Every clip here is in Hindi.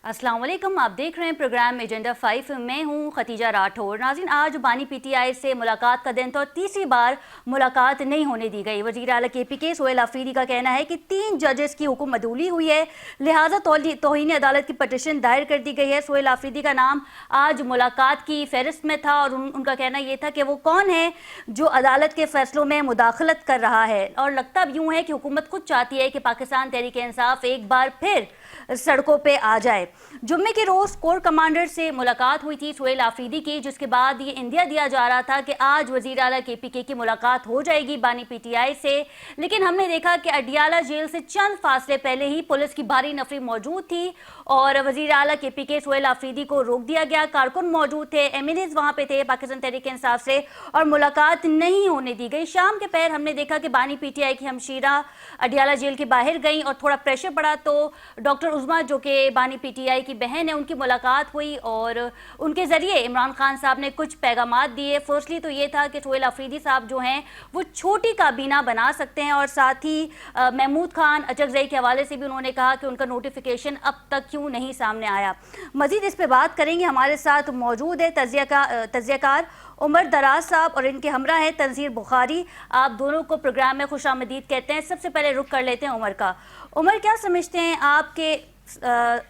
अस्सलाम वालेकुम, आप देख रहे हैं प्रोग्राम एजेंडा 5। मैं हूं खतीजा राठौर। नाज़रीन, आज बानी पीटीआई से मुलाकात का दिन था और तीसरी बार मुलाकात नहीं होने दी गई। वज़ीर आला KPK सोहेल आफरीदी का कहना है कि 3 जजेस की हुक्म अदूली हुई है, लिहाजा तौहीन अदालत की पटिशन दायर कर दी गई है। सोहेल आफरीदी का नाम आज मुलाकात की फहरिस्त में था और उनका कहना यह था कि वो कौन है जो अदालत के फैसलों में मुदाखलत कर रहा है। और लगता अब यूँ है कि हुकूमत खुद चाहती है कि पाकिस्तान तहरीक इंसाफ एक बार फिर सड़कों पे आ जाए। जुम्मे के रोज कोर कमांडर से मुलाकात हुई थी सोहेल आफरीदी की, जिसके बाद ये इंदिया दिया जा रहा था कि आज वजीर आला KPK की मुलाकात हो जाएगी बानी पीटीआई से। लेकिन हमने देखा कि अडियाला जेल से चंद फासले पहले ही पुलिस की भारी नफरी मौजूद थी और वजीर आला KPK सोहेल आफरीदी को रोक दिया गया। कारकुन मौजूद थे, MNAs वहां पे थे पाकिस्तान तहरीक इंसाफ से, और मुलाकात नहीं होने दी गई। शाम के पहर हमने देखा कि बानी पीटीआई की हमशीरा अडियाला जेल के बाहर गई और थोड़ा प्रेशर पड़ा तो डॉक्टर उज़मा जो कि बानी पीटीआई की बहन है, उनकी मुलाकात हुई और उनके ज़रिए इमरान खान साहब ने कुछ पैगामात दिए। फर्स्टली तो ये था कि सोहेल आफरीदी साहब जो हैं वो छोटी काबीना बना सकते हैं और साथ ही महमूद खान अचकज़ई के हवाले से भी उन्होंने कहा कि उनका नोटिफिकेशन अब तक क्यों नहीं सामने आया। मज़ीद इस पर बात करेंगे। हमारे साथ मौजूद है तजियाकार उमर दराज साहब और इनके हमरा है तंजीर बुखारी। आप दोनों को प्रोग्राम में खुशामदीद कहते हैं। सबसे पहले रुख कर लेते हैं उमर का। उमर, क्या समझते हैं आपके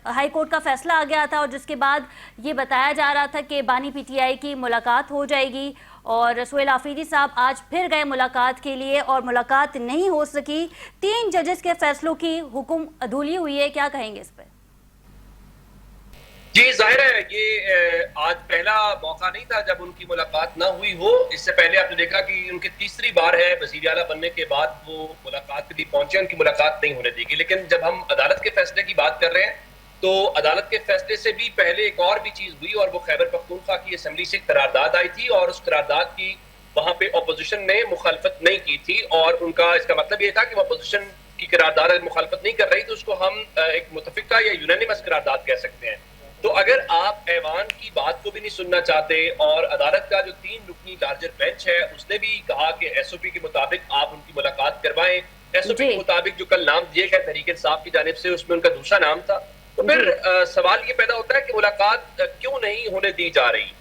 हाई कोर्ट का फैसला आ गया था और जिसके बाद ये बताया जा रहा था कि बानी पीटीआई की मुलाकात हो जाएगी और सोहेल आफरीदी साहब आज फिर गए मुलाकात के लिए और मुलाकात नहीं हो सकी। 3 जजेस के फैसलों की हुक्म अधूली हुई है, क्या कहेंगे इस पर? जी, जाहिर है ये आज पहला मौका नहीं था जब उनकी मुलाकात ना हुई हो। इससे पहले आपने देखा कि उनकी तीसरी बार है वज़ीर आला बनने के बाद वो मुलाकात के लिए पहुंचे, उनकी मुलाकात नहीं होने दी गई। लेकिन जब हम अदालत के फैसले की बात कर रहे हैं तो अदालत के फैसले से भी पहले एक और भी चीज हुई और वो खैबर पख्तूनख्वा की असेंबली से एक करारदाद आई थी और उस करारदाद की वहां पे अपोजिशन ने मुखालफत नहीं की थी और उनका इसका मतलब ये था कि वो अपोजिशन की करारदाद मुखालफत नहीं कर रही तो उसको हम एक मुतफिका या यूनानिमस करारदाद कह सकते हैं। तो अगर आप ऐवान की बात को भी नहीं सुनना चाहते और अदालत का जो 3 रुकनी लार्जर बेंच है उसने भी कहा कि SOP के मुताबिक आप उनकी मुलाकात करवाएं, SOP के मुताबिक जो कल नाम दिए गए तहरीक इंसाफ की जानिब से उसमें उनका दूसरा नाम था, तो फिर सवाल ये पैदा होता है कि मुलाकात क्यों नहीं होने दी जा रही,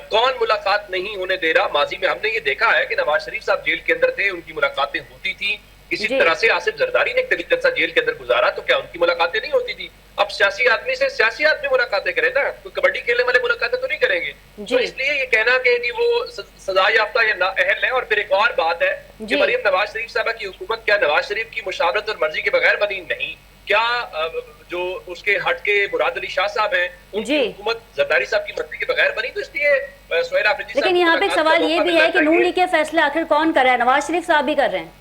कौन मुलाकात नहीं होने दे रहा। माजी में हमने ये देखा है कि नवाज शरीफ साहब जेल के अंदर थे, उनकी मुलाकातें होती थी। इसी तरह से आसिफ जरदारी ने एक तवील अरसा जेल के अंदर गुजारा तो क्या उनकी मुलाकातें नहीं होती थी? अब सियासी आदमी से सियासी आदमी मुलाकातें करें ना, कोई कबड्डी खेलने वाले मुलाकातें तो नहीं करेंगे। तो इसलिए ये कहना कि जी वो सजा याफ्ता या नाअहल है। और फिर एक और बात है कि मरियम नवाज शरीफ साहबा की हुकूमत क्या नवाज शरीफ की मुशावरत और मर्जी के बगैर बनी? नहीं। क्या जो उसके हट के मुराद अली शाह साहब हैं उनकी हुकूमत जरदारी साहब की मर्जी के बगैर बनी? तो इसलिए सोहेल आफरीदी साहब, लेकिन यहाँ पे सवाल ये भी है कि नून लीग के फैसले आखिर कौन कर रहा है? नवाज शरीफ साहब भी कर रहे हैं।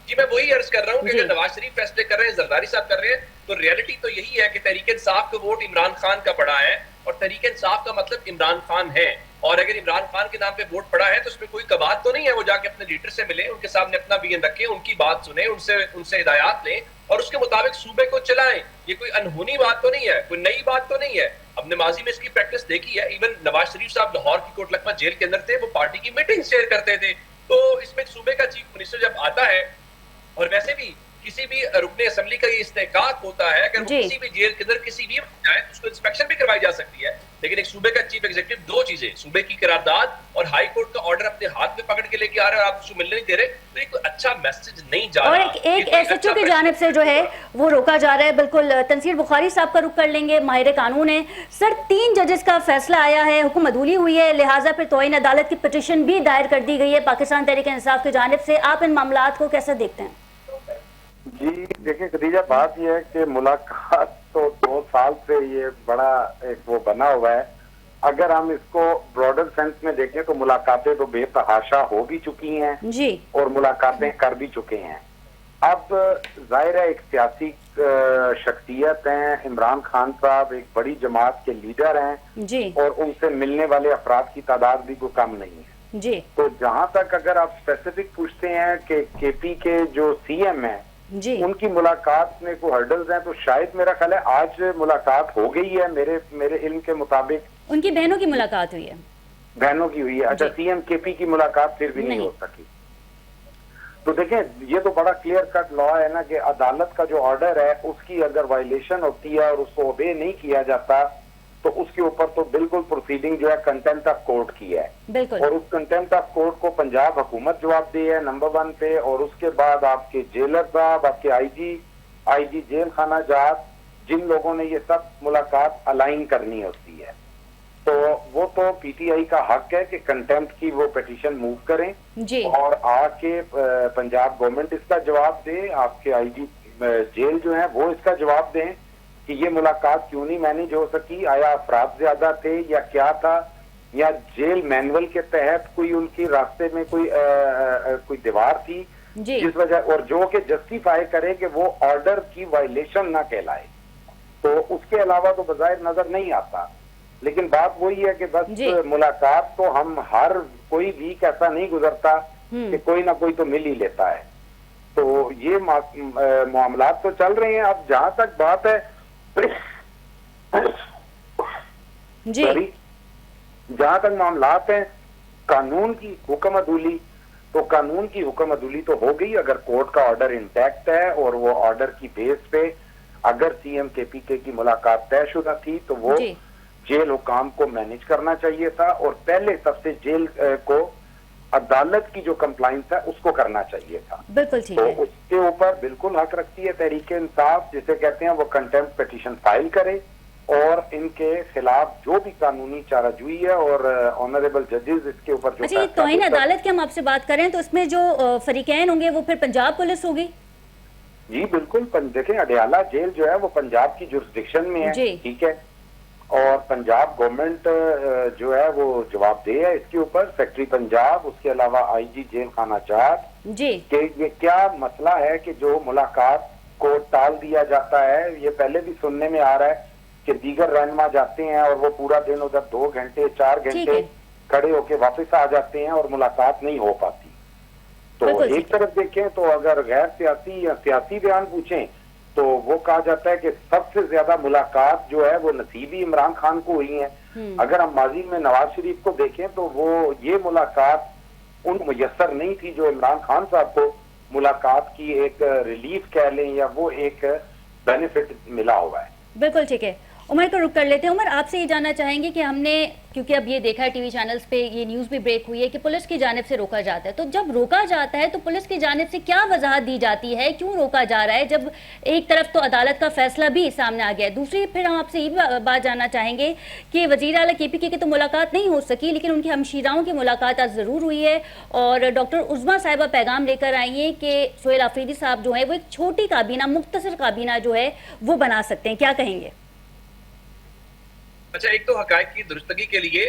जी, मैं वही अर्ज कर रहा हूँ कि अगर नवाज शरीफ फैसले कर रहे हैं, जरदारी साहब कर रहे हैं, तो रियलिटी तो यही है कि तहरीक इंसाफ का वोट इमरान खान का पड़ा है और तहरीक इंसाफ का मतलब इमरान खान है। और अगर इमरान खान के नाम पे वोट पड़ा है तो उसमें कोई कबात तो नहीं है। वो जाके अपने लीडर से मिले, उनके सामने अपना बीएन रखें, उनकी बात सुने, उनसे हिदायत लें और उसके मुताबिक सूबे को चलाएं। ये कोई अनहोनी बात तो नहीं है, कोई नई बात तो नहीं है। हमने माजी में इसकी प्रैक्टिस देखी है। इवन नवाज शरीफ साहब लाहौर की कोटलखमा जेल के अंदर थे, वो पार्टी की मीटिंग शेयर करते थे। तो इसमें सूबे का चीफ मिनिस्टर जब आता है और वैसे भी किसी भी रुकने असेंबली का ये इस्तेहकाक होता है, अगर वो किसी भी जेल के अंदर किसी भी जाए तो उसको इंस्पेक्शन भी करवाई जा सकती है। लेकिन एक सूबे का चीफ एग्जीक्यूटिव, 2 चीजें, सूबे की करारदाद और हाई कोर्ट का ऑर्डर अपने हाथ में पकड़ के लेके आ रहे हैं और आप उसको मिलने नहीं दे रहे, तो ये कोई अच्छा मैसेज नहीं जा रहा। और एक SHO की जानिब से जो है वो रोका जा रहा है। बिल्कुल तंसीर बुखारी साहब का रुख कर लेंगे, माहिर कानून है। सर, 3 जजेस का फैसला आया है, हुक्म अदूली हुई है, लिहाजा फिर तौहीन अदालत की पिटीशन भी दायर कर दी गई है पाकिस्तान तहरीक इंसाफ की जानिब से। आप इन मामलात को कैसे देखते हैं? जी देखिए खदीजा, बात यह है कि मुलाकात तो 2 साल से ये बड़ा एक वो बना हुआ है। अगर हम इसको ब्रॉडर सेंस में देखें तो मुलाकातें तो बेतहाशा हो भी चुकी हैं जी, और मुलाकातें कर भी चुके हैं। अब जाहिर है एक सियासी शख्सियत हैं, इमरान खान साहब एक बड़ी जमात के लीडर हैं जी, और उनसे मिलने वाले अफराद की तादाद भी कोई कम नहीं है जी। तो जहां तक अगर आप स्पेसिफिक पूछते हैं कि KP के जो CM है जी, उनकी मुलाकात में कोई हर्डल्स हैं, तो शायद मेरा ख्याल है आज मुलाकात हो गई है। मेरे इल्म के मुताबिक उनकी बहनों की मुलाकात हुई है, बहनों की हुई है। अच्छा, CM KP की मुलाकात फिर भी नहीं हो सकी। तो देखें, ये तो बड़ा क्लियर कट लॉ है ना कि अदालत का जो ऑर्डर है उसकी अगर वायलेशन होती है और उसको ओबे नहीं किया जाता तो उसके ऊपर तो बिल्कुल प्रोसीडिंग जो है कंटेम्प्ट ऑफ कोर्ट की है। बिल्कुल। और उस कंटेम्प्ट ऑफ कोर्ट को पंजाब हुकूमत जवाब दी है नंबर 1 पे, और उसके बाद आपके जेलर साहब, आपके आईजी जेल खाना जात, जिन लोगों ने ये सब मुलाकात अलाइन करनी होती है, तो वो तो पीटीआई का हक है कि कंटेम्प्ट की वो पिटीशन मूव करें जी। और आके पंजाब गवर्नमेंट इसका जवाब दे, आपके आईजी जेल जो है वो इसका जवाब दें कि ये मुलाकात क्यों नहीं मैनेज हो सकी, आया अफराद ज्यादा थे या क्या था, या जेल मैनुअल के तहत कोई उनकी रास्ते में कोई दीवार थी जी। जिस वजह, और जो कि जस्टिफाई करे कि वो ऑर्डर की वायलेशन ना कहलाए, तो उसके अलावा तो बजाय नजर नहीं आता। लेकिन बात वही है कि बस मुलाकात तो हम हर कोई वीक ऐसा नहीं गुजरता कि कोई ना कोई तो मिल ही लेता है, तो ये मामलात तो चल रहे हैं। अब जहां तक बात है जी, जहां तक मामलात हैं कानून की हुक्म अदूली, तो कानून की हुक्म अदूली तो हो गई अगर कोर्ट का ऑर्डर इंटैक्ट है और वो ऑर्डर की बेस पे अगर सीएम केपीके की मुलाकात तयशुदा थी तो वो जेल हुकाम को मैनेज करना चाहिए था और पहले सबसे जेल को अदालत की जो कंप्लाइंस है उसको करना चाहिए था। बिल्कुल ठीक तो है। उसके ऊपर बिल्कुल हक रखती है तहरीके इंसाफ, जिसे कहते हैं, वो कंटेम्प्ट पिटीशन फाइल करे और इनके खिलाफ जो भी कानूनी चाराजोई है और ऑनरेबल जजेस इसके ऊपर जो अच्छा, ये तौहीन अदालत की हम आपसे बात करें तो इसमें जो फरीकैन होंगे वो फिर पंजाब पुलिस होगी? जी बिल्कुल, देखें अडयाला जेल जो है वो पंजाब की जुरिस्डिक्शन में है, ठीक है, और पंजाब गवर्नमेंट जो है वो जवाबदेह है इसके ऊपर, सेक्रेटरी पंजाब, उसके अलावा आईजी जेल खाना जात जी, कि ये क्या मसला है कि जो मुलाकात को टाल दिया जाता है। ये पहले भी सुनने में आ रहा है कि दीगर रहनुमा जाते हैं और वो पूरा दिन उधर 2 घंटे 4 घंटे खड़े होके वापस आ जाते हैं और मुलाकात नहीं हो पाती। तो एक तरफ देखें तो अगर गैर सियासी या सियासी बयान पूछें तो वो कहा जाता है कि सबसे ज्यादा मुलाकात जो है वो नसीबी इमरान खान को हुई है। अगर हम माजी में नवाज शरीफ को देखें तो वो ये मुलाकात उन मुयस्सर नहीं थी जो इमरान खान साहब को मुलाकात की एक रिलीफ कह लें या वो एक बेनिफिट मिला हुआ है। बिल्कुल ठीक है। उमर को रुक कर लेते हैं। उमर, आपसे ये जानना चाहेंगे कि हमने, क्योंकि अब ये देखा है टीवी चैनल्स पे ये न्यूज़ भी ब्रेक हुई है कि पुलिस की जानिब से रोका जाता है, तो जब रोका जाता है तो पुलिस की जानिब से क्या वजाहत दी जाती है, क्यों रोका जा रहा है, जब एक तरफ तो अदालत का फैसला भी सामने आ गया है, दूसरी फिर हम आपसे ये बात जानना चाहेंगे कि वज़ीर आला केपीके की तो मुलाकात नहीं हो सकी लेकिन उनकी हमशीराओं की मुलाकात आज ज़रूर हुई है और डॉक्टर उज़्मा साहिबा पैगाम लेकर आई हैं कि सोहेल आफरीदी साहब जो है वो एक छोटी काबीना, मुख्तसर काबीना जो है वो बना सकते हैं, क्या कहेंगे? अच्छा, एक तो हकायक की दुरुस्तगी के लिए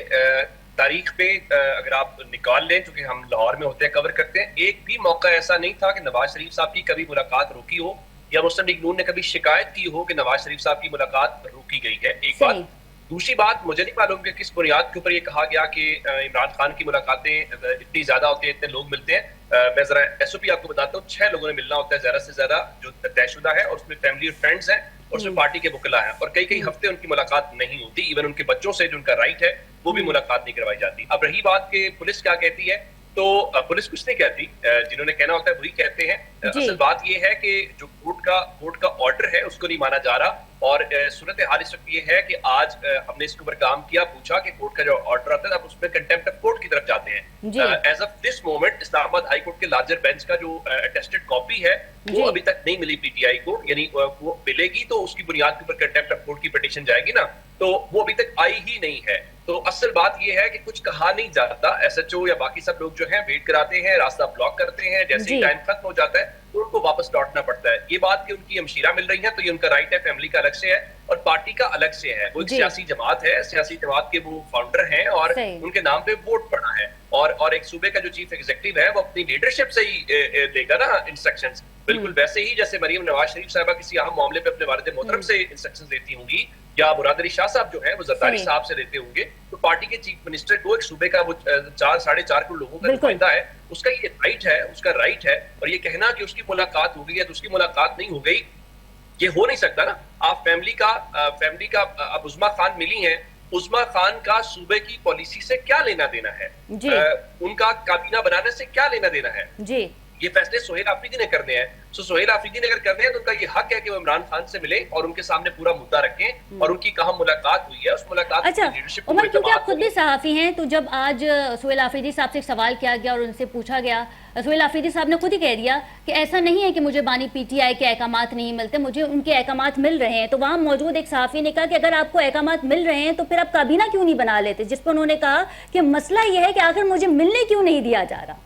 तारीख पे अगर आप निकाल लें, क्योंकि हम लाहौर में होते हैं, कवर करते हैं, एक भी मौका ऐसा नहीं था कि नवाज शरीफ साहब की कभी मुलाकात रोकी हो या मुस्लिम लीग नून ने कभी शिकायत की हो कि नवाज शरीफ साहब की मुलाकात रोकी गई है। एक बात। दूसरी बात, मुझे नहीं मालूम कि किस बुनियाद के ऊपर ये कहा गया कि इमरान खान की मुलाकातें इतनी ज्यादा होती है, इतने लोग मिलते हैं। मैं जरा एसओपी आपको बताता हूँ, 6 लोगों ने मिलना होता है ज्यादा से ज्यादा जो तयशुदा है, और उसमें फैमिली और फ्रेंड्स हैं और उसमें पार्टी के वकला हैं, और कई हफ्ते उनकी मुलाकात नहीं होती। इवन उनके बच्चों से जो उनका राइट है वो भी मुलाकात नहीं करवाई जाती। अब रही बात कि पुलिस क्या कहती है, तो पुलिस कुछ नहीं कहती, जिन्होंने कहना होता है वही कहते हैं। असल बात ये है कि जो कोर्ट का ऑर्डर है उसको नहीं माना जा रहा, और सूरत हाल इस वक्त ये है कि आज हमने इसके ऊपर काम किया, पूछा कि कोर्ट का जो ऑर्डर आता है आप उसमें कंटेम्प्ट ऑफ कोर्ट की तरफ जाते हैं। As of this moment Islamabad high court के लार्जर बेंच का जो अटेस्टेड कॉपी है वो अभी तक नहीं मिली पीटीआई को, यानी वो मिलेगी तो उसकी बुनियाद के ऊपर कंटेम्प्ट ऑफ कोर्ट की पिटीशन जाएगी ना, तो वो अभी तक आई ही नहीं है। तो असल बात ये है कि कुछ कहा नहीं जाता, एसएचओ या बाकी सब लोग जो हैं वेट कराते हैं, रास्ता ब्लॉक करते हैं, जैसे ही टाइम खत्म हो जाता है तो उनको वापस लौटना पड़ता है। ये बात कि उनकी हमशीरा मिल रही है तो ये उनका राइट है, फैमिली का अलग से है और पार्टी का अलग से है। वो एक सियासी जमात है, सियासी जमात के वो फाउंडर हैं और उनके नाम पे वोट पड़ा है, और एक सूबे का जो चीफ एग्जीक्यूटिव है वो अपनी लीडरशिप से ही देगा ना इंस्ट्रक्शंस, बिल्कुल वैसे ही जैसे मरियम नवाज शरीफ साहबा किसी अहम मामले पे अपने वालिद मोहतरम से इंस्ट्रक्शंस देती होंगी या मुराद अली शाह साहब जो है वो जरदारी साहब से देते होंगे, तो पार्टी के चीफ मिनिस्टर को एक सूबे का वो 4-4.5 करोड़ लोगों का नुमाइंदा है, उसका ये राइट है, उसका राइट है। और ये कहना कि उसकी मुलाकात हो गई है तो उसकी मुलाकात नहीं हो गई, ये हो नहीं सकता ना। आप फैमिली का अब उज़्मा खान मिली हैं, उज़्मा खान का सूबे की पॉलिसी से क्या लेना देना है, उनका काबीना बनाने से क्या लेना देना है जी? ये फैसले सोहेल आफरीदी ने करने हैं। सो सोहेल आफरीदी ने अगर करने हैं तो उनका ये हक है कि वो इमरान खान से मिले और उनके सामने पूरा मुद्दा रखें और उनकी कहाँ मुलाकात हुई है उस मुलाकात अच्छा की लीडरशिप उमर, क्योंकि आप खुद भी सहाफ़ी हैं, तो जब आज सोहेल आफरीदी साहब से एक सवाल किया गया और उनसे पूछा गया, सोहेल आफरीदी साहब ने खुद ही कह दिया कि ऐसा नहीं है कि मुझे बानी पीटीआई के अहकामात नहीं मिलते, मुझे उनके अहकामात मिल रहे हैं। तो वहाँ मौजूद एक सहाफ़ी ने कहा कि अगर आपको अहकामात मिल रहे हैं तो फिर आप काबीना क्यों नहीं बना लेते, जिस पर उन्होंने कहा कि मसला यह है कि आखिर मुझे मिलने क्यों नहीं दिया जा रहा।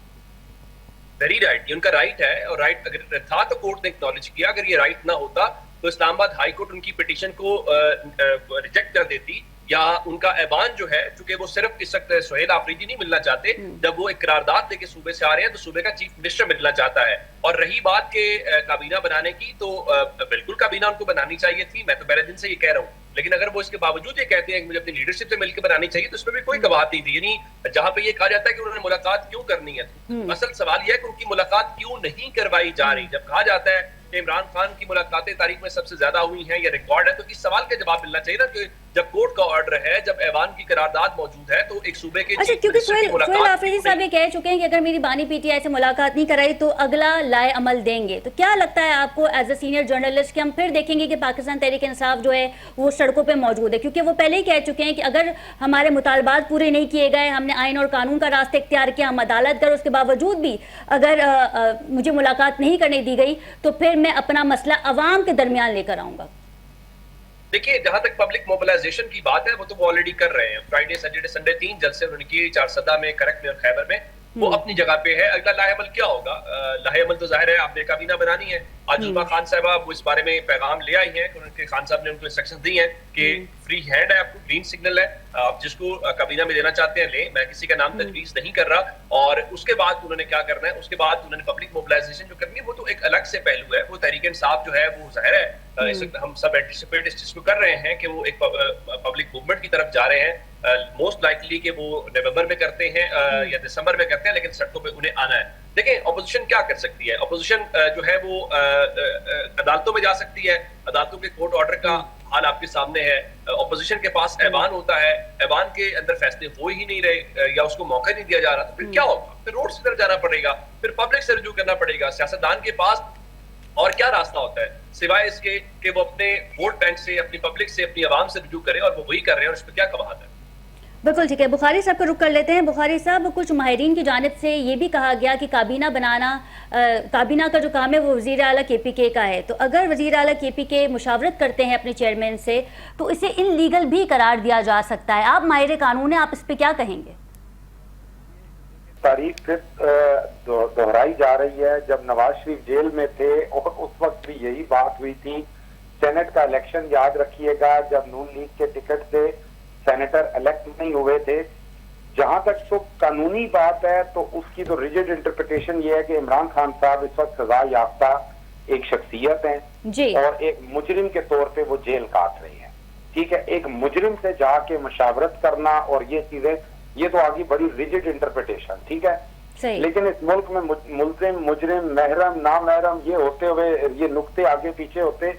वेरी राइट, ये उनका राइट है और राइट अगर था तो कोर्ट ने एक्नॉलेज किया। अगर ये राइट ना होता तो इस्लामाबाद हाई कोर्ट उनकी पिटीशन को रिजेक्ट कर देती या उनका ऐवान जो है, चूंकि वो सिर्फ इस वक्त सोहेल आफरीदी नहीं मिलना चाहते, जब वो एक करारदाद लेके सूबे से आ रहे हैं तो सूबे का चीफ मिनिस्टर मिलना चाहता है। और रही बात के काबीना बनाने की, तो बिल्कुल काबीना उनको बनानी चाहिए थी, मैं तो पहले दिन से ये कह रहा हूँ। लेकिन अगर वो इसके बावजूद ये कहते हैं कि मुझे अपनी लीडरशिप से मिलकर बनानी चाहिए, तो इसमें भी कोई कबाहत नहीं थी। यानी जहां पे ये कहा जाता है कि उन्होंने मुलाकात क्यों करनी है, असल सवाल यह है कि उनकी मुलाकात क्यों नहीं करवाई जा रही। जब कहा जाता है कि इमरान खान की मुलाकातें तारीख में सबसे ज्यादा हुई हैं, ये रिकॉर्ड है, तो इस सवाल का जवाब मिलना चाहिए ना कि जब कोर्ट का ऑर्डर है, जब ऐवान की करारदाद मौजूद है, तो एक सूबे के अच्छा, क्योंकि सोहेल आफरीदी साहब ये कह चुके हैं कि अगर मेरी बानी पीटीआई से मुलाकात नहीं कराई तो अगला लाए अमल देंगे, तो क्या लगता है आपको एज ए सीनियर जर्नलिस्ट कि हम फिर देखेंगे कि पाकिस्तान तहरीक इंसाफ जो है वो सड़कों पे मौजूद है? क्योंकि वो पहले ही कह चुके हैं कि अगर हमारे मुतालबात पूरे नहीं किए गए, हमने आइन और कानून का रास्ता इख्तियार किया, हम अदालत गए, उसके बावजूद भी अगर मुझे मुलाकात नहीं करने दी गई तो फिर मैं अपना मसला अवाम के दरमियान लेकर आऊंगा। देखिए, जहां तक पब्लिक मोबिलाइजेशन की बात है वो तो वो ऑलरेडी कर रहे हैं। फ्राइडे सैटरडे संडे 3 जलसे उन्होंने किए, चारसदा में, करक में और खैबर में, वो अपनी जगह पे है। अगला लाहेअमल क्या होगा? लाहेअमल तो जाहिर है आपने काबीना बनानी है। आजुबा खान साहबा वो इस बारे में पैगाम ले आई हैं कि उनके खान साहब ने उनको इंस्ट्रक्शन दी हैं कि फ्री हैंड है, आपको ग्रीन सिग्नल है, आप जिसको काबीना में देना चाहते हैं लें, मैं किसी का नाम तजवीज नहीं कर रहा। और उसके बाद उन्होंने क्या करना है, उसके बाद उन्होंने पब्लिक मोबिलाइजेशन जो करनी है वो तो एक अलग से पहलू है। वो तहरीक इंसाफ जो है वो जाहिर है इस वक्त हम सब एंटिसिपेट इस चीज को कर रहे हैं कि वो एक पब्लिक मूवमेंट की तरफ जा रहे हैं। मोस्ट लाइकली कि वो नवंबर में करते हैं या दिसंबर में करते हैं, लेकिन सड़कों पे उन्हें आना है। देखें, ऑपोजिशन क्या कर सकती है? ऑपोजिशन जो है वो अदालतों में जा सकती है, अदालतों के कोर्ट ऑर्डर का हाल आपके सामने है। ऑपोजिशन के पास ऐवान होता है, ऐवान के अंदर फैसले हो ही नहीं रहे या उसको मौका नहीं दिया जा रहा, तो फिर क्या होगा? फिर रोड से जाना पड़ेगा, फिर पब्लिक से रजू करना पड़ेगा। सियासतदान के पास और क्या रास्ता होता है सिवाय इसके कि वो अपने वोट बैंक से, अपनी पब्लिक से, अपनी आवाम से रजू करें, और वो वही कर रहे हैं और इस पर क्या कबाहत है। बिल्कुल ठीक है, बुखारी साहब का रुख कर लेते हैं। बुखारी साहब, कुछ माहिरीन की जानिब से ये भी कहा गया कि काबीना बनाना, काबीना का जो काम है वो वज़ीर आला KPK का है, तो अगर वज़ीर आला KPK मुशावरत करते हैं अपने चेयरमैन से तो इसे इनलीगल भी करार दिया जा सकता है। आप माहिर कानून हैं, आप इस पर क्या कहेंगे? तारीख सिर्फ दोहराई जा रही है। जब नवाज शरीफ जेल में थे और उस वक्त भी यही बात हुई थी। सेनेट का इलेक्शन याद रखिएगा, जब नून लीग के टिकट से सेनेटर इलेक्ट नहीं हुए थे। जहां तक तो कानूनी बात है तो उसकी तो रिजिड इंटरप्रिटेशन ये है कि इमरान खान साहब इस वक्त सजा याफ्ता एक शख्सियत हैं और एक मुजरिम के तौर पे वो जेल काट रही है। ठीक है, एक मुजरिम से जाके मुशावरत करना और ये चीजें, ये तो आगे बड़ी रिजिड इंटरप्रिटेशन, ठीक है। लेकिन इस मुल्क में मुल्जिम, मुजरिम, महरम, नामहरम ये होते हुए, ये नुक्ते आगे पीछे होते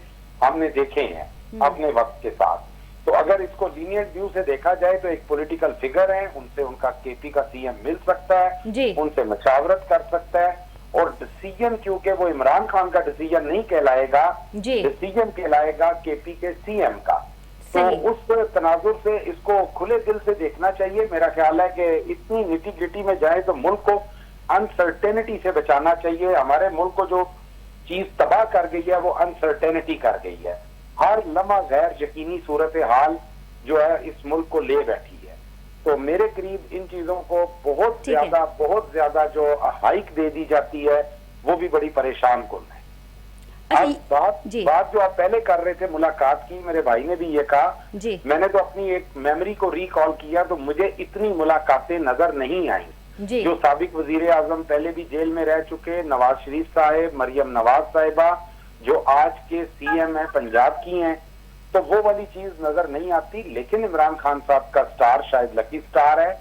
हमने देखे हैं अपने वक्त के साथ। तो अगर इसको लीनियंट व्यू से देखा जाए तो एक पॉलिटिकल फिगर है, उनसे उनका KP का CM मिल सकता है, उनसे मशावरत कर सकता है, और डिसीजन क्योंकि वो इमरान खान का डिसीजन नहीं कहलाएगा, डिसीजन कहलाएगा KP के CM का। तो उस तनाजुर से इसको खुले दिल से देखना चाहिए। मेरा ख्याल है कि इतनी निटी गिटी में जाए तो मुल्क को अनसर्टेनिटी से बचाना चाहिए। हमारे मुल्क को जो चीज तबाह कर गई है वो अनसर्टेनिटी कर गई है। हर लम्हा गैर यकीनी सूरत हाल जो है इस मुल्क को ले बैठी है। तो मेरे करीब इन चीजों को बहुत ज्यादा जो हाइक दे दी जाती है वो भी बड़ी परेशान कुन है। अब बात जो आप पहले कर रहे थे मुलाकात की, मेरे भाई ने भी ये कहा, मैंने तो अपनी एक मेमोरी को रिकॉल किया तो मुझे इतनी मुलाकातें नजर नहीं आई। जो साबिक वजीर आजम पहले भी जेल में रह चुके, नवाज शरीफ साहब, मरियम नवाज साहिबा जो आज के CM है पंजाब की हैं, तो वो वाली चीज नजर नहीं आती। लेकिन इमरान खान साहब का स्टार शायद लकी स्टार है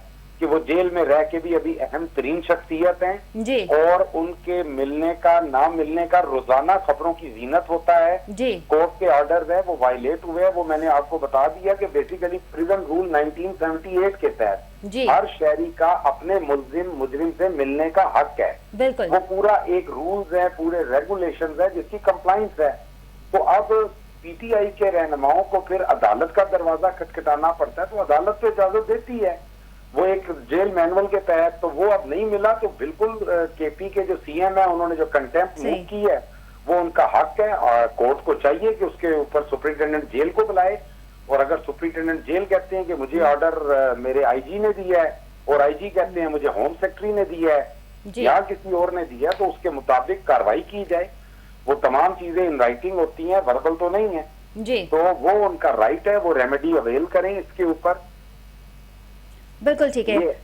कि वो जेल में रह के भी अभी अहम तरीन शख्सियत हैं जी और उनके मिलने का ना मिलने का रोजाना खबरों की जीनत होता है। जी कोर्ट के ऑर्डर है वो वायलेट हुए हैं, वो मैंने आपको बता दिया कि बेसिकली प्रिजन रूल 1978 के तहत जी हर शहरी का अपने मुजरिम से मिलने का हक है। बिल्कुल वो पूरा एक रूल्स है, पूरे रेगुलेशंस है जिसकी कंप्लाइंस है। तो अब पीटीआई के रहनुमाओं को फिर अदालत का दरवाजा खटखटाना पड़ता है, तो अदालत तो इजाजत देती है वो एक जेल मैनुअल के तहत, तो वो अब नहीं मिला तो बिल्कुल केपी के जो सीएम है उन्होंने जो कंटेम्प्ट मूव की है वो उनका हक है और कोर्ट को चाहिए कि उसके ऊपर सुप्रिंटेंडेंट जेल को बुलाए। और अगर सुप्रिंटेंडेंट जेल कहते हैं कि मुझे ऑर्डर मेरे आईजी ने दिया है और आईजी कहते हैं मुझे होम सेक्रेटरी ने दिया है या किसी और ने दिया, तो उसके मुताबिक कार्रवाई की जाए। वो तमाम चीजें इन राइटिंग होती हैं, वर्बल तो नहीं है जी तो वो उनका राइट है, वो रेमेडी अवेल करें इसके ऊपर। बिल्कुल ठीक है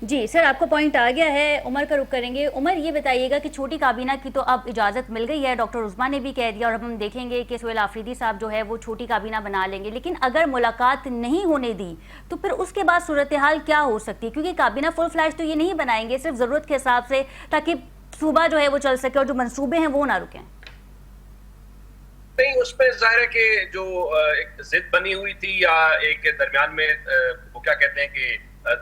जी सर, आपको पॉइंट आ गया है। उमर का रुख करेंगे। उमर ये बताइएगा कि छोटी काबीना की तो अब इजाज़त मिल गई है, डॉक्टर उस्मा ने भी कह दिया और अब हम देखेंगे कि सोहेल आफरीदी साहब जो है वो छोटी काबीना बना लेंगे, लेकिन अगर मुलाकात नहीं होने दी तो फिर उसके बाद सूरत हाल क्या हो सकती है? क्योंकि काबीना फुल फ्लैश तो ये नहीं बनाएंगे, सिर्फ ज़रूरत के हिसाब से, ताकि सूबा जो है वो चल सके और जो मंसूबे हैं वो ना रुकें। नहीं, उसमें जाहिर है कि जो एक जिद बनी हुई थी या एक दरमियान में वो क्या कहते हैं कि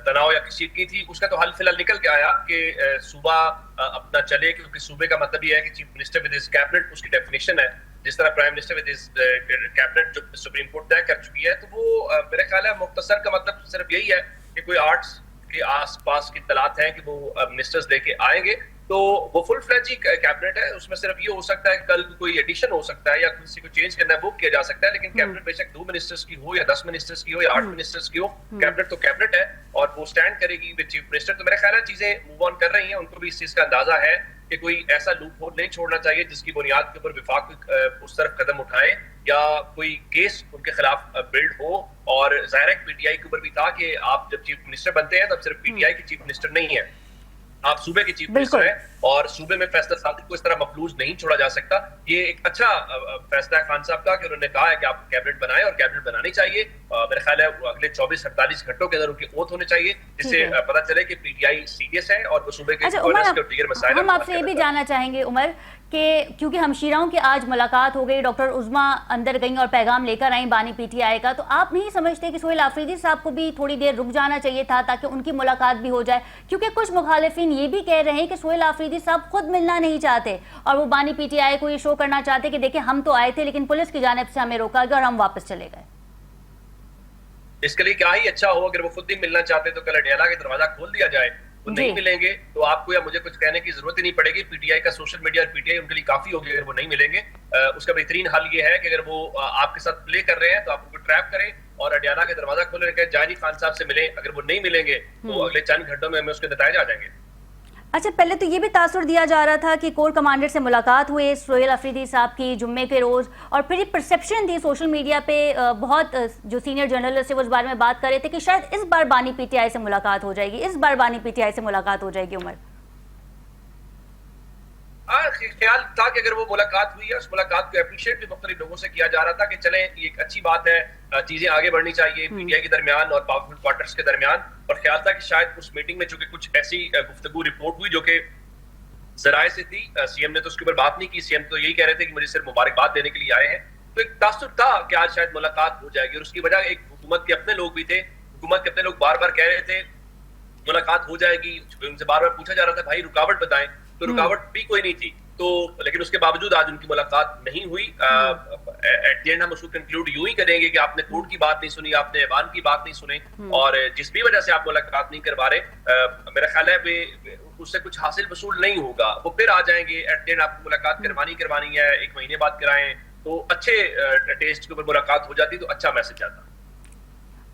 तनाव या किसी की थी, उसका तो हल फिलहाल निकल के आया कि सूबा अपना चले, क्योंकि सूबे का मतलब ये है कि chief minister with his cabinet, उसकी डेफिनेशन है जिस तरह prime minister with his cabinet जो सुप्रीम कोर्ट तय कर चुकी है। तो वो मेरे ख्याल है मुख्तसर का मतलब सिर्फ यही है कि कोई आर्ट्स के आसपास की तलात है कि वो मिनिस्टर्स लेके आएंगे, तो वो फुल फ्लैज ही कैबिनेट है। उसमें सिर्फ ये हो सकता है कि कल कोई एडिशन हो सकता है या किसी को चेंज करना है वो किया जा सकता है, लेकिन कैबिनेट बेशक 2 मिनिस्टर्स की हो या 10 मिनिस्टर्स की हो या 8 मिनिस्टर्स की हो, कैबिनेट तो कैबिनेट है और वो स्टैंड करेगी विद चीफ मिनिस्टर। तो मेरा ख्याल है चीजें मूव ऑन कर रही हैं, उनको भी इस चीज का अंदाजा है कि कोई ऐसा लूप होल नहीं छोड़ना चाहिए जिसकी बुनियाद के ऊपर विफाक उस तरफ कदम उठाए या कोई केस उनके खिलाफ बिल्ड हो। और जाहिर है पीटीआई के ऊपर भी था कि आप जब चीफ मिनिस्टर बनते हैं तब सिर्फ पीटीआई के चीफ मिनिस्टर नहीं है, आप सूबे के चीफ मिनिस्टर हैं और सूबे में फैसला सादिक को इस तरह मफलूज नहीं छोड़ा जा सकता। ये एक अच्छा फैसला है खान साहब का कि उन्होंने कहा है कि आप कैबिनेट बनाएं और कैबिनेट बनानी चाहिए। मेरा ख्याल है अगले 24-48 घंटों के अंदर उनके ओथ होने चाहिए, जिससे पता चले कि पीटीआई सीरियस है और वो सूबे के दीगर मसाइल। हम आपसे ये भी जानना चाहेंगे उमर कि क्योंकि हमशीराओं की आज मुलाकात हो गई, डॉक्टर उज़्मा अंदर गई और पैगाम लेकर आई बानी पीटीआई का, तो आप नहीं समझते कि सोहेल आफरीदी साहब को भी थोड़ी देर रुक जाना चाहिए था ताकि उनकी मुलाकात भी हो जाए? क्योंकि कुछ मुखालिफिन ये भी कह रहे हैं कि सोहेल आफरीदी साहब खुद मिलना नहीं चाहते और वो बानी पीटीआई को ये शो करना चाहते कि देखिए हम तो आए थे लेकिन पुलिस की जानिब से हमें रोका गया और हम वापस चले गए। इसके लिए क्या ही अच्छा हो अगर वो खुद ही मिलना चाहते तो कल अडियाला का दरवाजा खोल दिया जाए। वो नहीं मिलेंगे तो आपको या मुझे कुछ कहने की जरूरत ही नहीं पड़ेगी, पीटीआई का सोशल मीडिया और पीटीआई उनके लिए काफी होगी। अगर वो नहीं मिलेंगे उसका बेहतरीन हल ये है कि अगर वो आपके साथ प्ले कर रहे हैं तो आप उनको ट्रैप करें और अडियाला का दरवाजा खोले रखें, जानी खान साहब से मिलें। अगर वो नहीं मिलेंगे तो अगले चंद घंटों में हमें उसके नतीजे आ जाएंगे। अच्छा, पहले तो ये भी तासुर दिया जा रहा था कि कोर कमांडर से मुलाकात हुई सोहेल आफरीदी साहब की जुम्मे के रोज़, और फिर ये परसेप्शन थी सोशल मीडिया पे, बहुत जो सीनियर जर्नलिस्ट है वो इस बारे में बात कर रहे थे कि शायद इस बार बानी पीटीआई से मुलाकात हो जाएगी, इस बार बानी पीटीआई से मुलाकात हो जाएगी। उमर ख्याल था कि अगर वो मुलाकात हुई है उस मुलाकात को अप्रिशिएट भी मुख्तलिफ लोगों से किया जा रहा था कि चलें ये एक अच्छी बात है, चीजें आगे बढ़नी चाहिए पीटीआई के दरमियान और पावरफुल क्वार्टर्स के दरमियान। और ख्याल था कि शायद उस मीटिंग में चूंकि कुछ ऐसी गुफ्तगू रिपोर्ट हुई जो कि जराए से थी, सीएम ने तो उसके ऊपर बात नहीं की, सीएम तो यही कह रहे थे कि मुझे सिर्फ मुबारकबाद देने के लिए आए हैं, तो एक तासुर था कि आज शायद मुलाकात हो जाएगी। और उसकी वजह एक हुकूमत के अपने लोग भी थे, हुकूमत के अपने लोग बार बार कह रहे थे मुलाकात हो जाएगी, उनसे बार बार पूछा जा रहा था भाई रुकावट बताएं, तो रुकावट भी कोई नहीं थी। तो लेकिन उसके बावजूद आज उनकी मुलाकात नहीं हुई। एट द एंड हम उसको कंक्लूड यूं ही करेंगे कि आपने कोर्ट की बात नहीं सुनी, आपने ऐवान की बात नहीं सुनी, और जिस भी वजह से आप मुलाकात नहीं करवा रहे, मेरा ख्याल है उससे कुछ हासिल वसूल नहीं होगा। वो फिर आ जाएंगे, एट द एंड आपको मुलाकात करवानी है, 1 महीने बाद कराएं, तो अच्छे टेस्ट के ऊपर मुलाकात हो जाती तो अच्छा मैसेज आता।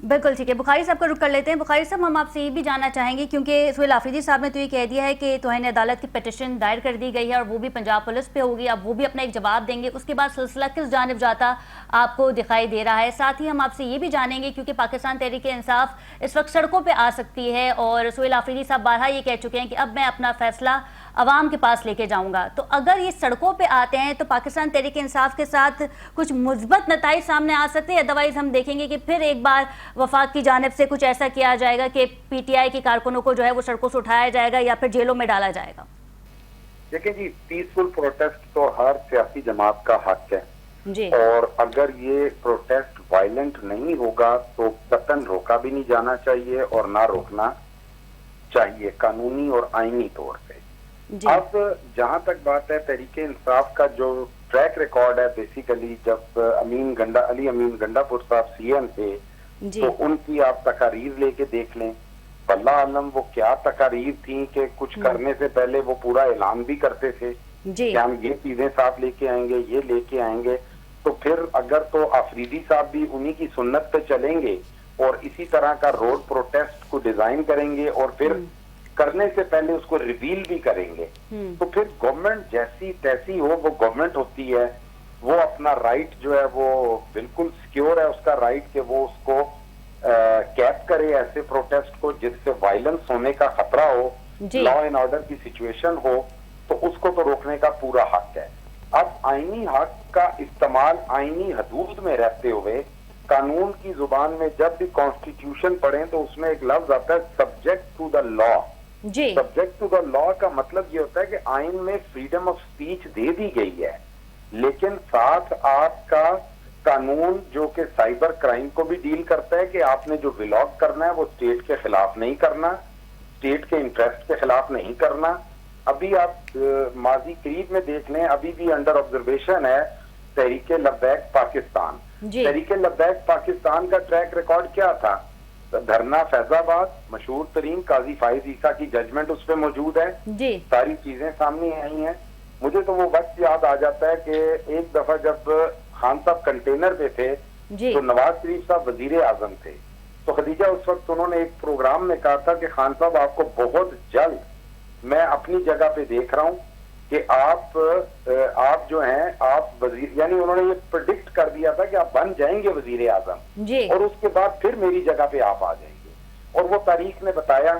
बिल्कुल ठीक है, बुखारी साहब का रुख कर लेते हैं। बुखारी साहब, हम आपसे ये भी जानना चाहेंगे क्योंकि सोहेल आफरीदी साहब ने तो ये कह दिया है कि तौहीन अदालत की पिटिशन दायर कर दी गई है और वो भी पंजाब पुलिस पे होगी, अब वो भी अपना एक जवाब देंगे, उसके बाद सिलसिला किस जानिब जाता आपको दिखाई दे रहा है? साथ ही हम आपसे ये भी जानेंगे क्योंकि पाकिस्तान तहरीक इंसाफ इस वक्त सड़कों पर आ सकती है और सोहेल आफरीदी साहब बारहा ये कह चुके हैं कि अब मैं अपना फैसला अवाम के पास लेके जाऊंगा। तो अगर ये सड़कों पे आते हैं तो पाकिस्तान तहरीक इंसाफ के साथ कुछ मुस्बत नताइज सामने आ सकते हैं, अदरवाइज हम देखेंगे कि फिर एक बार वफाक की जानिब से कुछ ऐसा किया जाएगा कि पीटीआई के कारकुनों को जो है वो सड़कों से उठाया जाएगा या फिर जेलों में डाला जाएगा। देखिए जी, पीसफुल प्रोटेस्ट तो हर सियासी जमात का हक है जी। और अगर ये प्रोटेस्ट वायलेंट नहीं होगा तो कतन रोका भी नहीं जाना चाहिए और ना रोकना चाहिए कानूनी और आईनी तौर से। जी। अब जहां तक बात है तहरीके इंसाफ का जो ट्रैक रिकॉर्ड है, बेसिकली जब अली अमीन गंडापुर साहब सीएम थे जी। तो उनकी आप तकारीर लेके देख लें, वल्लाह आलम वो क्या तकारीर थी कि कुछ करने से पहले वो पूरा ऐलान भी करते थे जी। कि हम ये चीजें साथ लेके आएंगे, ये लेके आएंगे। तो फिर अगर तो आफरीदी साहब भी उन्हीं की सुन्नत पे चलेंगे और इसी तरह का रोड प्रोटेस्ट को डिजाइन करेंगे और फिर करने से पहले उसको रिवील भी करेंगे, तो फिर गवर्नमेंट जैसी तैसी हो, वो गवर्नमेंट होती है, वो अपना राइट जो है वो बिल्कुल सिक्योर है उसका राइट कि वो उसको कैप करे ऐसे प्रोटेस्ट को जिससे वायलेंस होने का खतरा हो, लॉ एंड ऑर्डर की सिचुएशन हो, तो उसको तो रोकने का पूरा हक है। अब आईनी हक का इस्तेमाल आईनी हदूद में रहते हुए कानून की जुबान में जब भी कॉन्स्टिट्यूशन पढ़ें तो उसमें एक लफ्ज आता है सब्जेक्ट टू द लॉ। जी। सब्जेक्ट टू द लॉ का मतलब ये होता है कि आइन में फ्रीडम ऑफ स्पीच दे दी गई है, लेकिन साथ आपका कानून जो कि साइबर क्राइम को भी डील करता है कि आपने जो व्लॉग करना है वो स्टेट के खिलाफ नहीं करना, स्टेट के इंटरेस्ट के खिलाफ नहीं करना। अभी आप माजी करीब में देख लें, अभी भी अंडर ऑब्जर्वेशन है तहरीके लब्बैक पाकिस्तान। तहरीके लब्बैक पाकिस्तान का ट्रैक रिकॉर्ड क्या था? धरना फैजाबाद, मशहूर तरीन काजी फाइज ईसा की जजमेंट उस पर मौजूद है, सारी चीजें सामने आई हैं। मुझे तो वो वक्त याद आ जाता है कि एक दफा जब खान साहब कंटेनर पे थे तो नवाज शरीफ साहब वजीर आजम थे, तो खदीजा उस वक्त उन्होंने एक प्रोग्राम में कहा था कि खान साहब आपको बहुत जल्द मैं अपनी जगह पे देख रहा हूं कि आप जो हैं आप वजीर, यानी उन्होंने ये प्रेडिक्ट कर दिया था कि आप बन जाएंगे वजीर आजम और उसके बाद फिर मेरी जगह पे आप आ जाएंगे। और वो तारीख ने बताया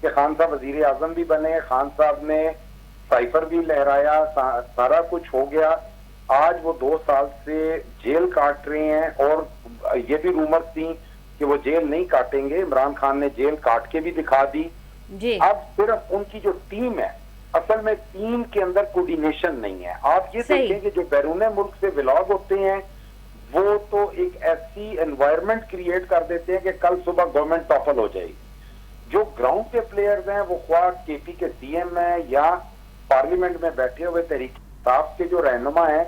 कि खान साहब वजीर आजम भी बने, खान साहब ने साइफर भी लहराया, सारा कुछ हो गया। आज वो 2 साल से जेल काट रहे हैं और ये भी रूमर्स थी कि वो जेल नहीं काटेंगे, इमरान खान ने जेल काट के भी दिखा दी। अब सिर्फ उनकी जो टीम है, असल में टीम के अंदर कोऑर्डिनेशन नहीं है। आप ये देखें कि जो बैरून मुल्क से व्लॉग होते हैं वो तो एक ऐसी एनवायरनमेंट क्रिएट कर देते हैं कि कल सुबह गवर्नमेंट टॉपल हो जाएगी। जो ग्राउंड के प्लेयर्स हैं वो ख्वाह केपी के सीएम है या पार्लियामेंट में बैठे हुए तहरीक इंसाफ के जो रहनुमा है,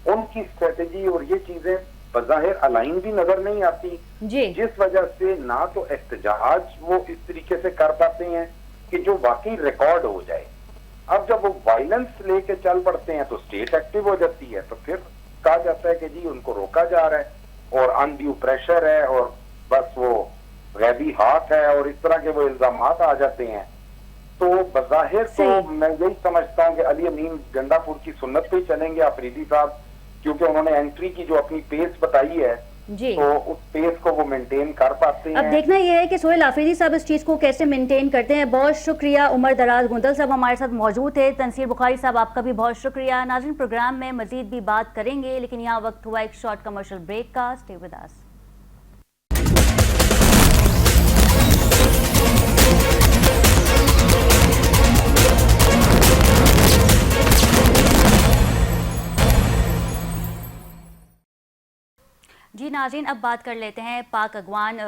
उनकी स्ट्रेटेजी और ये चीजें बज़ाहिर अलाइन भी नजर नहीं आती, जिस वजह से ना तो एहतजाज वो इस तरीके से कर पाते हैं कि जो वाकई रिकॉर्ड हो जाए। अब जब वो वायलेंस लेके चल पड़ते हैं तो स्टेट एक्टिव हो जाती है, तो फिर कहा जाता है कि जी उनको रोका जा रहा है और अनड्यू प्रेशर है और बस वो गैबी हाथ है और इस तरह के वो इल्जामात आ जाते हैं। तो बज़ाहिर तो मैं यही समझता हूँ कि अली अमीन गंडापुर की सुन्नत पे ही चलेंगे आफरीदी साहब, क्योंकि उन्होंने एंट्री की जो अपनी पेस बताई है तो उस पेस को वो मेंटेन कर पाते हैं। अब देखना यह है कि सोहेल आफरीदी साहब इस चीज को कैसे मेंटेन करते हैं। बहुत शुक्रिया। उमर दराज गुंदल साहब हमारे साथ मौजूद थे। तनसीर बुखारी साहब आपका भी बहुत शुक्रिया। नाज़रीन, प्रोग्राम में मजीद भी बात करेंगे, लेकिन यहाँ वक्त हुआ एक शॉर्ट कमर्शियल ब्रेक का। Stay with us. जी नाज़रीन, अब बात कर लेते हैं पाक अफगान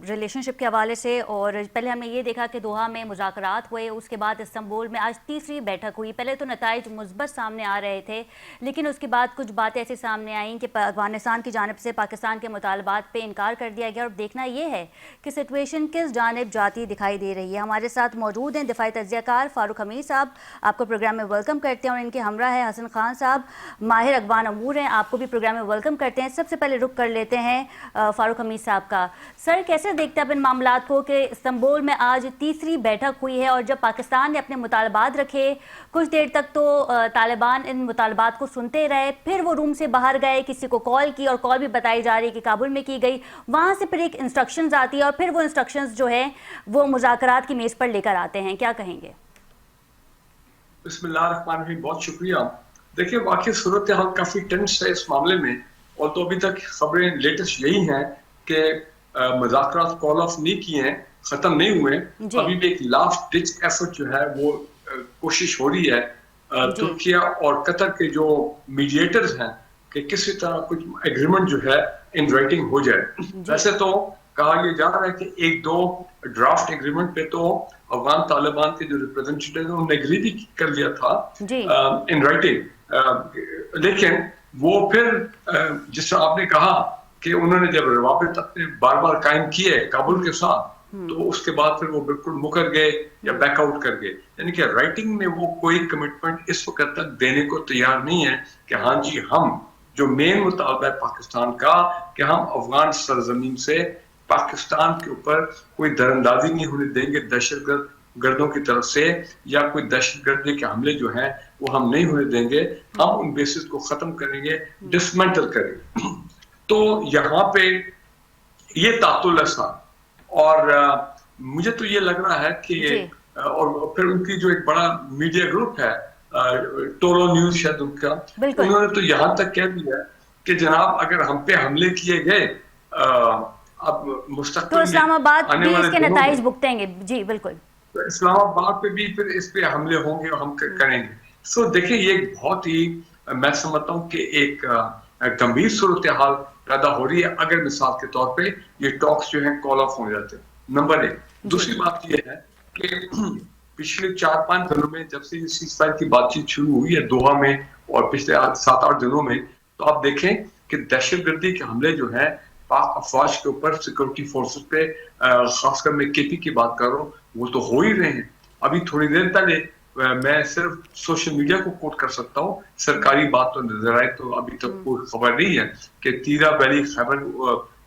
रिलेशनशिप के हवाले से। और पहले हमने ये देखा कि दोहा में मुज़ाकरात हुए, उसके बाद इस्तांबुल में आज तीसरी बैठक हुई। पहले तो नताइज मुस्बत सामने आ रहे थे, लेकिन उसके बाद कुछ बातें ऐसी सामने आईं कि अफगानिस्तान की जानिब से पाकिस्तान के मुतालबात पे इनकार कर दिया गया। और देखना ये है कि सिचुएशन किस जानिब जाती दिखाई दे रही है। हमारे साथ मौजूद हैं दिफाई तज्ज़ियाकार फ़ारूक हमीद साहब, आपको प्रोग्राम में वेलकम करते हैं, और इनके हमरा है हसन खान साहब, माहिर अफगान अमूर हैं, आपको भी प्रोग्राम में वेलकम करते हैं। सबसे पहले रुक कर लेते हैं फारूक हमीद साहब का। सर, कैसे देखते हैं इन मामलात को कि इस्तांबुल में आज तीसरी बैठक हुई है और जब पाकिस्तान ने अपने मुतालबात रखे, कुछ देर तक तो तालिबान इन मुतालबात को सुनते रहे, फिर वो रूम से बाहर गए, किसी को कॉल की और कॉल भी बताई जा रही है कि काबुल में की गई, वहाँ से फिर एक इंस्ट्रक्शंस आती है और फिर वो इंस्ट्रक्शंस जो है वो मुज़ाकरात की मेज़ पर लेकर आते हैं। क्या कहेंगे? बिस्मिल्लाहिर्रहमानिर्रहीम, बहुत शुक्रिया। देखिए, वाकई सूरत हाल काफी टेंस है इस मामले में, और तो अभी तक खबरें लेटेस्ट यही हैं कि मुज़ाकरात कॉल ऑफ नहीं किए हैं, खत्म नहीं हुए। जी अभी भी एक लास्ट डिच एफर्ट जो है वो कोशिश हो रही है जी तुर्किया और कतर के जो मीडिएटर्स हैं कि किसी तरह कुछ एग्रीमेंट जो है इन राइटिंग हो जाए। वैसे तो कहा यह जा रहा है कि एक दो ड्राफ्ट एग्रीमेंट पे तो अफगान तालिबान के जो रिप्रेजेंटेटिव हैं उन्होंने एग्री भी कर लिया था जी इन राइटिंग, लेकिन वो फिर जिस तरह आपने कहा कि उन्होंने जब रवाबित अपने बार बार कायम किए काबुल के साथ, तो उसके बाद फिर वो बिल्कुल मुकर गए या बैकआउट कर गए। यानी कि राइटिंग में वो कोई कमिटमेंट इस वक्त तक देने को तैयार नहीं है कि हाँ जी, हम जो मेन मुतालबा है पाकिस्तान का कि हम अफगान सरजमीन से पाकिस्तान के ऊपर कोई दरअंदाजी नहीं होने देंगे गर्दों की तरफ से, या कोई दहशतगर्दी के हमले जो हैं वो हम नहीं होने देंगे, हम उन बेसिस को खत्म करेंगे, डिसमेंटल करेंगे। तो यहाँ पे ये तातुल्लाह, और मुझे तो ये लग रहा है कि और फिर उनकी जो एक बड़ा मीडिया ग्रुप है टोलो न्यूज शायद उनका, उन्होंने तो यहाँ तक कह दिया कि जनाब अगर हम पे हमले किए गए अब मुस्तकबिल तो इस्लामाबाद भी इसके नताइज भुगतेंगे। जी बिल्कुल, तो इस्लामाबाद पे भी फिर इस पे हमले होंगे और हम करेंगे। सो देखिए, ये एक बहुत ही मैं समझता हूँ कि एक गंभीर सूरत हाल पैदा हो रही है अगर मिसाल के तौर पे ये टॉक्स जो है कॉल ऑफ हो जाते हैं। नंबर एक। दूसरी बात ये है कि पिछले 4-5 दिनों में जब से सीज़फायर की बातचीत शुरू हुई है दोहा में, और पिछले 7-8 दिनों में, तो आप देखें कि दहशतगर्दी के हमले जो है पाक अफवाज के ऊपर, सिक्योरिटी फोर्सेस पे, खासकर मैं केपी की बात कर रहा हूँ, वो तो हो ही रहे हैं। अभी थोड़ी देर पहले मैं सिर्फ सोशल मीडिया को कोट कर सकता हूँ, सरकारी बात तो नजर आए तो अभी तक कोई खबर नहीं है कि तीरा वैली खैबर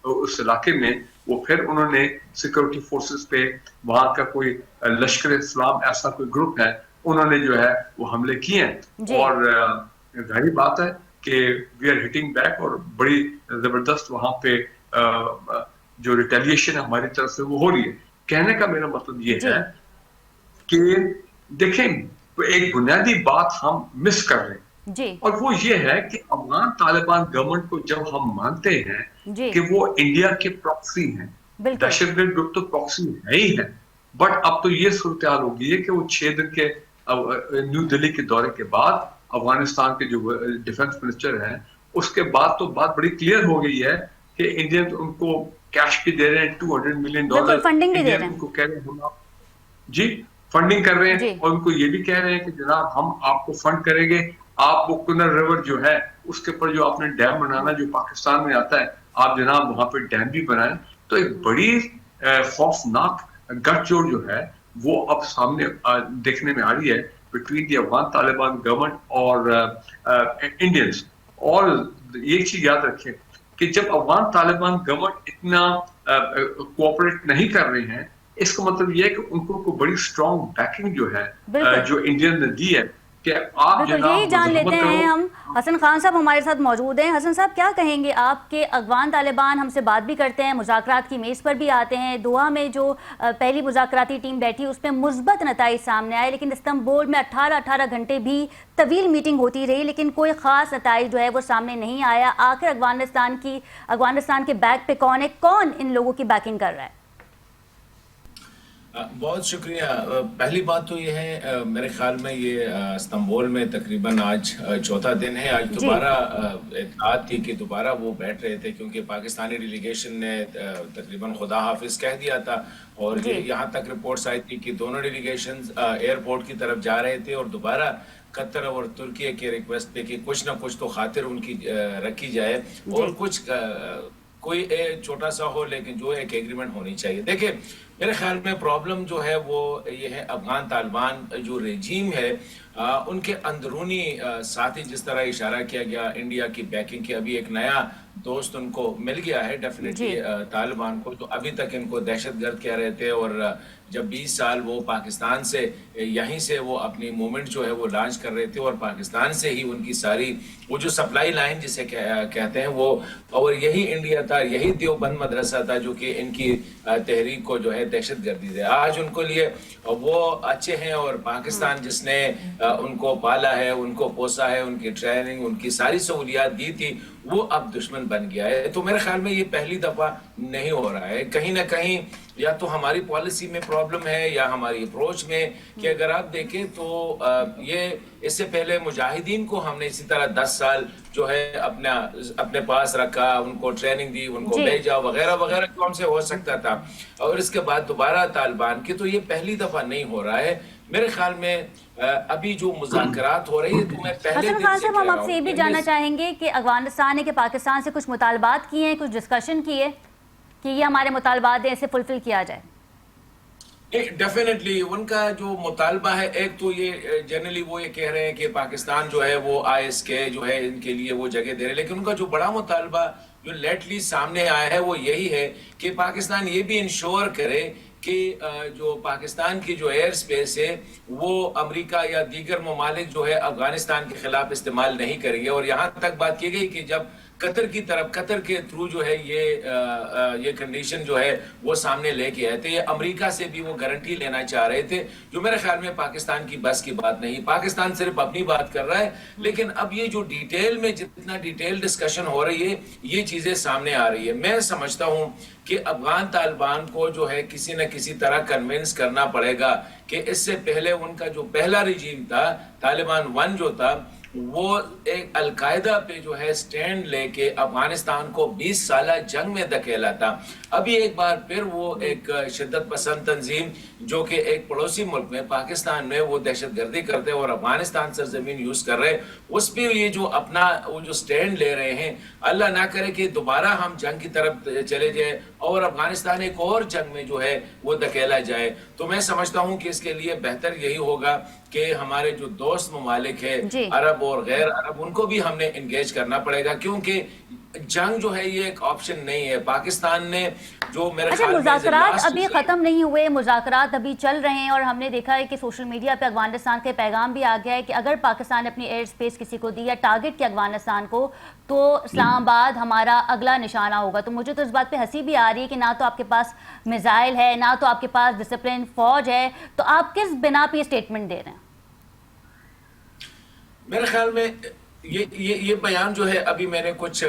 उस इलाके में वो फिर उन्होंने सिक्योरिटी फोर्सेस पे, वहां का कोई लश्कर इस्लाम ऐसा कोई ग्रुप है, उन्होंने जो है वो हमले किए हैं। और जाहिर बात है कि वी आर हिटिंग बैक, और बड़ी जबरदस्त वहां पे जो रिटेलिएशन है हमारी तरफ से वो हो रही है। कहने का मेरा मतलब ये है कि देखें, एक बुनियादी बात हम मिस कर रहे हैं, और वो ये है कि अफगान तालिबान गवर्नमेंट को जब हम मानते हैं कि वो इंडिया के प्रॉक्सी हैं, दहशतगर्द ग्रुप तो प्रॉक्सी है ही है, बट अब तो ये सूरत हाल हो गई है कि वो 6 दिन के न्यू दिल्ली के दौरे के बाद अफगानिस्तान के जो डिफेंस मिनिस्टर हैं, उसके बाद तो बात बड़ी क्लियर हो गई है कि इंडियन उनको कैश भी दे रहे हैं, $200 मिलियन फंडिंग भी दे रहे हैं, उनको कह रहे हैं जी फंडिंग कर रहे हैं, और उनको ये भी कह रहे हैं कि जनाब हम आपको फंड करेंगे, आप वो कुनर रिवर जो है उसके ऊपर जो आपने डैम बनाना जो पाकिस्तान में आता है, आप जनाब वहां पे डैम भी बनाएं। तो एक बड़ी खौफनाक गठजोड़ जो है वो अब सामने देखने में आ रही है between the Afghan Taliban government और इंडियंस। और एक चीज याद रखें कि जब अफगान तालिबान गवर्नमेंट इतना कोऑपरेट नहीं कर रहे हैं, इसका मतलब यह है कि उनको को बड़ी स्ट्रॉन्ग बैकिंग जो है जो इंडियन ने दी है कि आप यही जान लेते हैं हम। हसन खान साहब हमारे साथ मौजूद हैं। हसन साहब, क्या कहेंगे आपके अफगान तालिबान हमसे बात भी करते हैं, मुज़ाकरात की मेज़ पर भी आते हैं। दोहा में जो पहली मुज़ाकराती टीम बैठी उसमें मुस्बत नताइज सामने आए, लेकिन इस्तांबुल में 18-18 घंटे भी तवील मीटिंग होती रही, लेकिन कोई ख़ास नताइज जो है वो सामने नहीं आया। आखिर अफगानिस्तान के बैक पे कौन है, कौन इन लोगों की बैकिंग कर रहा है? बहुत शुक्रिया। पहली बात तो ये है, मेरे ख्याल में ये इस्तांबुल में तकरीबन आज चौथा दिन है। आज दोबारा इत्तेफाक थी कि दोबारा वो बैठ रहे थे, क्योंकि पाकिस्तानी डेलीगेशन ने तकरीबन खुदा हाफिज कह दिया था, और ये यहाँ तक रिपोर्ट्स आई थी कि दोनों डेलीगेशन एयरपोर्ट की तरफ जा रहे थे, और दोबारा कतर और तुर्की के रिक्वेस्ट पे कि कुछ ना कुछ तो खातिर उनकी रखी जाए, और कुछ कोई छोटा सा हो लेकिन जो एक एग्रीमेंट होनी चाहिए। देखिए, मेरे ख्याल में प्रॉब्लम जो है वो ये है, अफगान तालिबान जो रेजीम है उनके अंदरूनी साथ ही जिस तरह इशारा किया गया इंडिया की बैकिंग की, अभी एक नया दोस्त उनको मिल गया है डेफिनेटली तालिबान को। तो अभी तक इनको दहशतगर्द कह रहे थे और जब 20 साल वो पाकिस्तान से यहीं से वो अपनी मूवमेंट जो है वो लॉन्च कर रहे थे और पाकिस्तान से ही उनकी सारी वो जो सप्लाई लाइन जिसे कहते हैं वो, और यही इंडिया था, यही देवबंद मदरसा था जो कि इनकी तहरीक को जो है दहशतगर्दी थे। आज उनको लिए वो अच्छे हैं और पाकिस्तान जिसने उनको पाला है, उनको पोसा है, उनकी ट्रेनिंग, उनकी सारी सहूलियात दी थी, वो अब दुश्मन बन गया है। तो मेरे ख्याल में ये पहली दफा नहीं हो रहा है। कहीं ना कहीं या तो हमारी पॉलिसी में प्रॉब्लम है या हमारी अप्रोच में, कि अगर आप देखें तो ये इससे पहले मुजाहिदीन को हमने इसी तरह 10 साल जो है अपने पास रखा, उनको ट्रेनिंग दी, उनको भेजा वगैरह वगैरह, जो हमसे हो सकता था, और इसके बाद दोबारा तालिबान की, तो ये पहली दफा नहीं हो रहा है। मेरे ख्याल में अभी जो मुज़ाकरात हो रही है, तो मैं पहले दिन से हम आपसे ये भी जानना चाहेंगे कि अफगानिस्तान ने के पाकिस्तान से कुछ मुतालबात किए हैं, कुछ डिस्कशन किए कि ये हमारे मुतालबात हैं, इसे फुलफिल किया जाए? डेफिनेटली उनका जो मुतालबा है, एक तो ये जनरली वो ये कह रहे हैं कि पाकिस्तान जो है वो आईएस के जो है इनके लिए वो जगह दे रहे हैं, लेकिन उनका जो बड़ा मुतालबा जो लेटली सामने आया है वो यही है कि पाकिस्तान ये भी इंश्योर करे कि जो पाकिस्तान की जो एयर स्पेस है वो अमेरिका या दीगर ममालिक जो है अफगानिस्तान के खिलाफ इस्तेमाल नहीं करेंगे। और यहाँ तक बात की गई कि जब कतर की तरफ, कतर के थ्रू जो है ये कंडीशन जो है वो सामने लेके आए थे, ये अमेरिका से भी वो गारंटी लेना चाह रहे थे, जो मेरे ख्याल में पाकिस्तान की बस की बात नहीं। पाकिस्तान सिर्फ अपनी बात कर रहा है, लेकिन अब ये जो डिटेल में जितना डिटेल डिस्कशन हो रही है, ये चीजें सामने आ रही है। मैं समझता हूँ कि अफगान तालिबान को जो है किसी न किसी तरह कन्विंस करना पड़ेगा कि इससे पहले उनका जो पहला रिजीम था, तालिबान 1 जो था, वो एक अलकायदा पे जो है स्टैंड लेके अफगानिस्तान को 20 साल जंग में धकेला था। अभी एक बार फिर वो एक शिद्दत पसंद तंजीम जो कि एक पड़ोसी मुल्क में, पाकिस्तान में, वो दहशतगर्दी करते और अफगानिस्तान सरजमीन यूज कर रहे, उस पर ये जो अपना वो जो स्टैंड ले रहे हैं, अल्लाह ना करे कि दोबारा हम जंग की तरफ चले जाए और अफगानिस्तान एक और जंग में जो है वो धकेला जाए। तो मैं समझता हूँ कि इसके लिए बेहतर यही होगा कि हमारे जो दोस्त ममालिक है, अरब और गैर अरब, उनको भी हमने एंगेज करना पड़ेगा, क्योंकि जंग जो है ये एक ऑप्शन नहीं है। पाकिस्तान ने जो मेरे ख्याल में मुज़ाकरात अभी खत्म नहीं हुए, मुज़ाकरात अभी चल रहे हैं और हमने देखा है कि सोशल मीडिया पे अफगानिस्तान का पैगाम भी आ गया है कि अगर पाकिस्तान ने अपनी एयर स्पेस किसी को दी या टारगेट किया अफगानिस्तान को, तो इस्लामाबाद हमारा अगला निशाना होगा। तो मुझे तो इस बात पे हंसी भी आ रही है कि ना तो आपके पास मिसाइल है, ना तो आपके पास डिसिप्लिन फौज है, तो आप किस बिना पे स्टेटमेंट दे रहे हैं? मेरे ख्याल में ये बयान जो है, अभी मैंने कुछ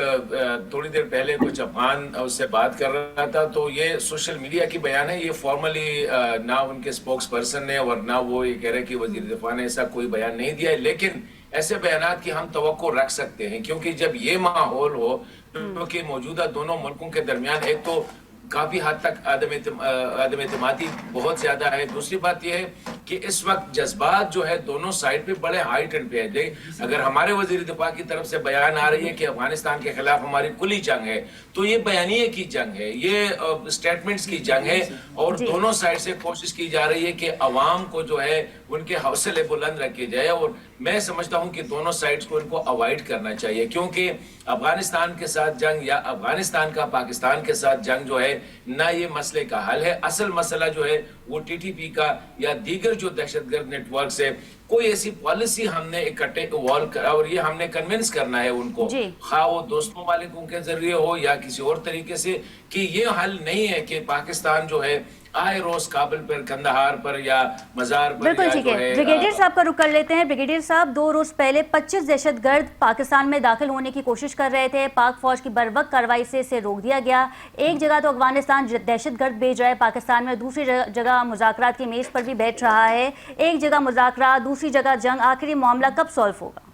थोड़ी देर पहले कुछ अफगान उससे बात कर रहा था, तो ये सोशल मीडिया की बयान है, ये फॉर्मली ना उनके स्पोक्स पर्सन ने और ना वो ये कह रहे कि वजीर दिफा ने ऐसा कोई बयान नहीं दिया है। लेकिन ऐसे बयानात की हम तवक्को रख सकते हैं, क्योंकि जब ये माहौल हो, क्योंकि मौजूदा दोनों मुल्कों के दरमियान एक तो काफी हद तक आदम एतमादी बहुत ज्यादा है, दूसरी बात यह है कि इस वक्त जज्बात जो है दोनों साइड पे बड़े हाई टेंट पे है। अगर हमारे वजीर दिफा की तरफ से बयान आ रही है कि अफगानिस्तान के खिलाफ हमारी खुली जंग है, तो ये बयानिए की जंग है, ये स्टेटमेंट्स की जंग है, और दोनों साइड से कोशिश की जा रही है कि अवाम को जो है उनके हौसले बुलंद रखे जाए। और मैं समझता हूं कि दोनों साइड्स को इनको अवॉइड करना चाहिए, क्योंकि अफगानिस्तान के साथ जंग या अफगानिस्तान का पाकिस्तान के साथ जंग जो है ना ये मसले का हल है। असल मसला जो है वो टीटीपी का या दीगर जो दहशतगर्द नेटवर्क से कोई ऐसी पॉलिसी हमने इकट्ठे इवॉल्व करा, और ये हमने कन्विंस करना है उनको, खा वो दोस्त ममालिकों के जरिए हो या किसी और तरीके से, कि ये हल नहीं है कि पाकिस्तान जो है आए रोज काबुल पर, कंदहार पर या मजार पर। बिल्कुल ठीक है। ब्रिगेडियर साहब का रुख कर लेते हैं। ब्रिगेडियर साहब, 2 रोज पहले 25 दहशतगर्द पाकिस्तान में दाखिल होने की कोशिश कर रहे थे, पाक फौज की बर्वक्त कार्रवाई से इसे रोक दिया गया। एक जगह तो अफगानिस्तान दहशतगर्द भेज रहा है पाकिस्तान में, दूसरी जगह मुज़ाकरात की मेज पर भी बैठ रहा है। एक जगह मुज़ाकरात, दूसरी जगह जंग, आखिर मामला कब सॉल्व होगा?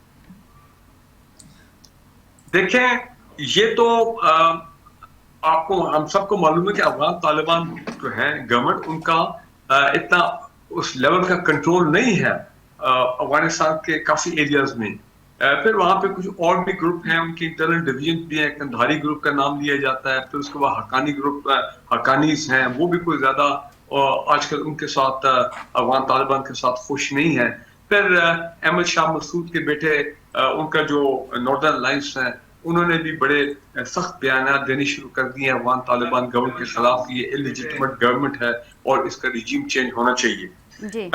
देखें, ये तो आपको हम सबको मालूम है कि अफगान तालिबान जो है गवर्नमेंट, उनका इतना उस लेवल का कंट्रोल नहीं है अफगानिस्तान के काफी एरियाज में। फिर वहां पे कुछ और भी ग्रुप हैं, उनके इंटरनल डिवीजन भी है, कंधारी ग्रुप का नाम लिया जाता है। फिर उसके बाद हक्कानी ग्रुप, हक्कानीज हैं, वो भी कोई ज्यादा आजकल उनके साथ अफगान तालिबान के साथ खुश नहीं है। फिर अहमद शाह मसूद के बेटे, उनका जो नॉर्दर्न अलायंस है उन्होंने भी बड़े सख्त बयान देने शुरू कर दिए हैं अफगान तालिबान गवर्नमेंट के खिलाफ, ये इलेजिटिमेट गवर्नमेंट है और इसका रिजीम चेंज होना चाहिए। जी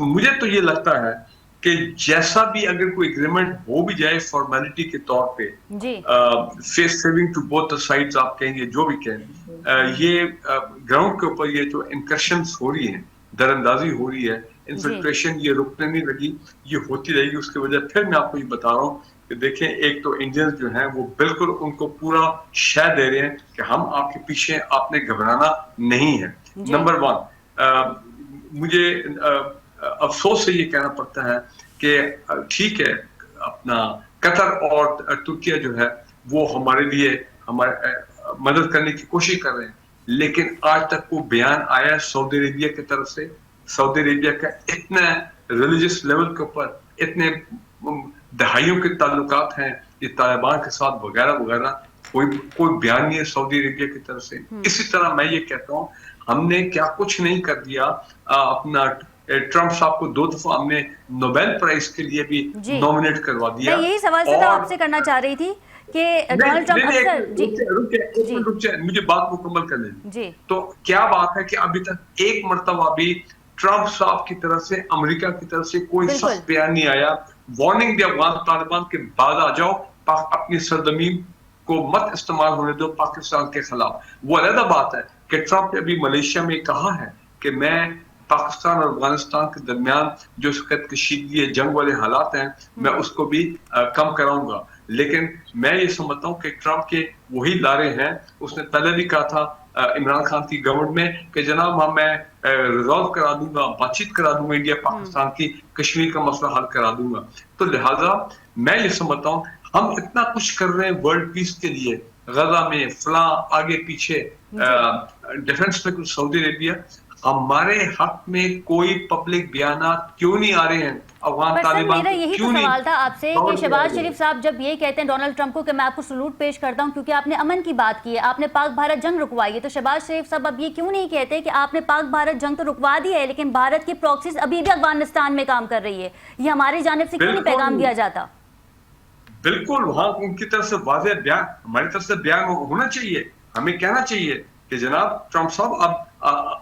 मुझे तो ये लगता है कि जैसा भी अगर कोई एग्रीमेंट हो भी जाए फॉर्मेलिटी के तौर पे, जी face saving to both the sides आप कहेंगे जो भी कहें, ये ग्राउंड के ऊपर ये जो इनकर्शंस हो रही हैं, दरअंदाजी हो रही है, इन्फिल्ट्रेशन ये रुकने नहीं लगी, ये होती रहेगी। उसकी वजह फिर मैं आपको ये बता रहा हूँ कि देखें, एक तो इंडियंस जो हैं वो बिल्कुल उनको पूरा शय दे रहे हैं कि हम आपके पीछे, आपने घबराना नहीं है। नंबर वन, मुझे अफसोस से ये कहना पड़ता है कि ठीक है, अपना कतर और तुर्किया जो है वो हमारे लिए हमारे मदद करने की कोशिश कर रहे हैं, लेकिन आज तक वो बयान आया सऊदी अरेबिया की तरफ से, सऊदी अरेबिया का इतना रिलीजियस लेवल के ऊपर इतने दहाइयों के ताल्लुकात हैं ये तालिबान के साथ वगैरह वगैरह, कोई बयान नहीं है सऊदी अरेबिया की तरफ से। इसी तरह मैं ये कहता हूँ, हमने क्या कुछ नहीं कर दिया। अपना ट्रम्प साहब को 2 दफा हमने नोबेल प्राइज के लिए भी नॉमिनेट करवा दिया। मैं यही सवाल सीधा आपसे करना चाह रही थी कि डोनाल्ड ट्रम्प अक्सर रुक जाए, मुझे बात मुकम्मल करने जी। तो क्या बात है कि अभी तक एक मर्तबा भी ट्रम्प साहब की तरफ से, अमेरिका की तरफ से कोई सख्त बयान नहीं आया, वार्निंग दिया अफगान तालिबान के बाद आ जाओ, अपनी सरजमीन को मत इस्तेमाल होने दो पाकिस्तान के खिलाफ। वो अलग बात है कि ट्रम्प ने अभी मलेशिया में कहा है कि मैं पाकिस्तान और अफगानिस्तान के दरमियान जो कशीदगी जंग वाले हालात हैं मैं उसको भी कम कराऊंगा। लेकिन मैं ये समझता हूँ कि ट्रम्प के वही लारे हैं। उसने पहले भी कहा था इमरान खान की गवर्नमेंट में कि जनाब मैं रिजॉल्व करा दूंगा, बातचीत करा दूंगा इंडिया पाकिस्तान की, कश्मीर का मसला हल करा दूंगा। तो लिहाजा मैं ये समझता हूँ हम इतना कुछ कर रहे हैं वर्ल्ड पीस के लिए, गजा में फला आगे पीछे डिफेंस में कुछ सऊदी अरेबिया, हमारे हक में कोई पब्लिक बयानात क्यों नहीं आ रहे हैं? अफगान तालिबान मेरा यही तो सवाल था आपसे कि शहबाज शरीफ साहब जब ये कहते हैं डोनाल्ड ट्रम्प को कि मैं आपको सलूट पेश करता हूं क्योंकि आपने अमन की बात की है, आपने पाक भारत जंग रुकवाई है, तो शहबाज शरीफ साहब अब ये क्यों नहीं कहते कि आपने पाक भारत जंग तो रुकवा दी है लेकिन भारत की प्रॉक्सीज अभी भी अफगानिस्तान में काम कर रही है, ये हमारी जानिब से क्यों नहीं पैगाम दिया जाता? बिल्कुल, वहां उनकी तरफ से वाज़ेह बयान, हमारी तरफ से बयान होना चाहिए। हमें कहना चाहिए कि जनाब ट्रम्प साहब अब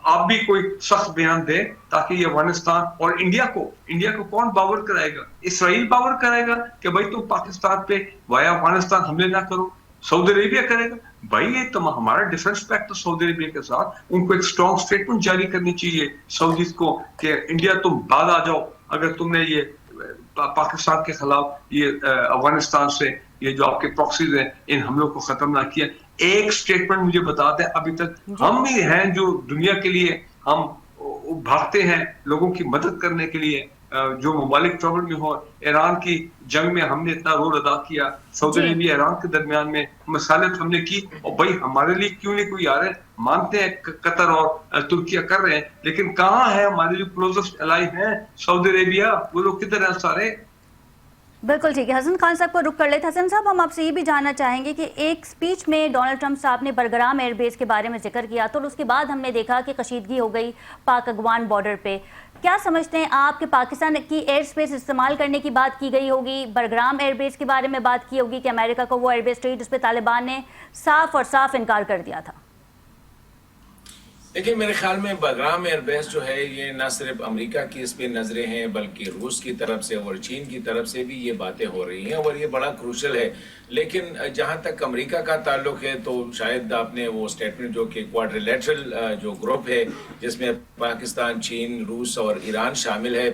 आप भी कोई सख्त बयान दें ताकि ये अफगानिस्तान और इंडिया को कौन बावर कराएगा? इसराइल बावर कराएगा कि भाई तुम पाकिस्तान पे वाया अफगानिस्तान हमले ना करो? सऊदी अरेबिया करेगा? भाई ये तो हमारा डिफेंस पैक्ट तो सऊदी अरेबिया के साथ, उनको एक स्ट्रॉन्ग स्टेटमेंट जारी करनी चाहिए सऊदीज को कि इंडिया तुम बाद आ जाओ अगर तुमने ये पाकिस्तान के खिलाफ ये अफगानिस्तान से ये जो आपके प्रॉक्सीज हैं इन हमलों को खत्म ना किया। एक स्टेटमेंट मुझे बताते हैं, अभी तक हम ही हैं जो दुनिया के लिए हम भागते हैं लोगों की मदद करने के लिए, जो ममालिक ट्रबल में हो। ईरान की जंग में हमने इतना रोल अदा किया, सऊदी अरेबिया ईरान के दरमियान में मसालत हमने की, और भाई हमारे लिए क्यों नहीं कोई आ रहे? मानते हैं कतर और तुर्किया कर रहे हैं, लेकिन कहाँ है हमारे जो क्लोजेस्ट एलाई हैं सऊदी अरेबिया? वो लोग किधर हैं सारे? बिल्कुल ठीक है, हसन खान साहब को रुक कर लेते। हसन साहब, हम आपसे ये भी जानना चाहेंगे कि एक स्पीच में डोनाल्ड ट्रम्प साहब ने बरग्राम एयरबेस के बारे में जिक्र किया, तो उसके बाद हमने देखा कि कशीदगी हो गई पाक अफगान बॉर्डर पे। क्या समझते हैं आप कि पाकिस्तान की एयर स्पेस इस्तेमाल करने की बात की गई होगी, बरग्राम एयरबेस के बारे में बात की होगी कि अमेरिका को वो एयरबेस चाहिए जिस पर तालिबान ने साफ और साफ इनकार कर दिया था? देखिए, मेरे ख्याल में बरग्राम एयरबेस जो है ये न सिर्फ अमेरिका की इस पे नजरें हैं बल्कि रूस की तरफ से और चीन की तरफ से भी ये बातें हो रही हैं और ये बड़ा क्रूशल है। लेकिन जहाँ तक अमेरिका का ताल्लुक है तो शायद आपने वो स्टेटमेंट जो कि क्वाड्रिलेटरल जो ग्रुप है जिसमें पाकिस्तान, चीन, रूस और ईरान शामिल है,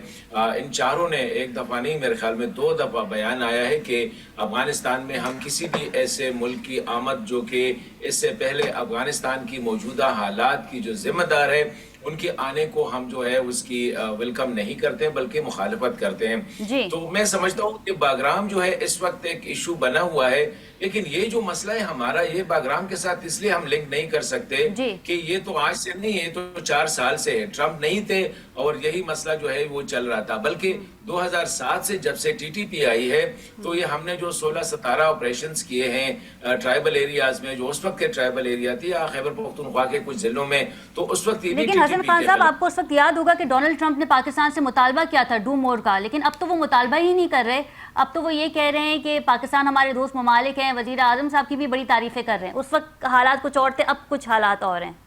इन चारों ने एक दफ़ा नहीं मेरे ख्याल में 2 दफ़ा बयान आया है कि अफगानिस्तान में हम किसी भी ऐसे मुल्क की आमद जो कि इससे पहले अफगानिस्तान की मौजूदा हालात की जो जिम्मेदार है उनके आने को हम जो है उसकी वेलकम नहीं करते बल्कि मुखालफत करते हैं। तो मैं समझता हूँ कि बागराम जो है इस वक्त एक इशू बना हुआ है, लेकिन ये जो मसला है हमारा ये बागराम के साथ इसलिए हम लिंक नहीं कर सकते कि ये तो आज से नहीं है, तो 4 साल से है। ट्रम्प नहीं थे और यही मसला जो है वो चल रहा था, बल्कि 2007 से जब से टीटीपी आई है तो ये हमने जो 16-17 ऑपरेशंस किए हैं ट्राइबल एरियाज में, जो उस वक्त के ट्राइबल एरिया थी या खैबर पख्तूनख्वा के कुछ जिलों में, तो उस वक्त ये भी हसन खान साहब, आपको उस वक्त याद होगा कि डोनाल्ड ट्रंप ने पाकिस्तान से मुतालबा किया था डू मोर का, लेकिन अब तो वो मुतालबा ही नहीं कर रहे। अब तो वो ये कह रहे हैं कि पाकिस्तान हमारे दोस्त ममालिक हैं। वजीर आजम साहब की भी बड़ी तारीफें कर रहे हैं। उस वक्त हालात कुछ और थे, अब कुछ हालात और हैं।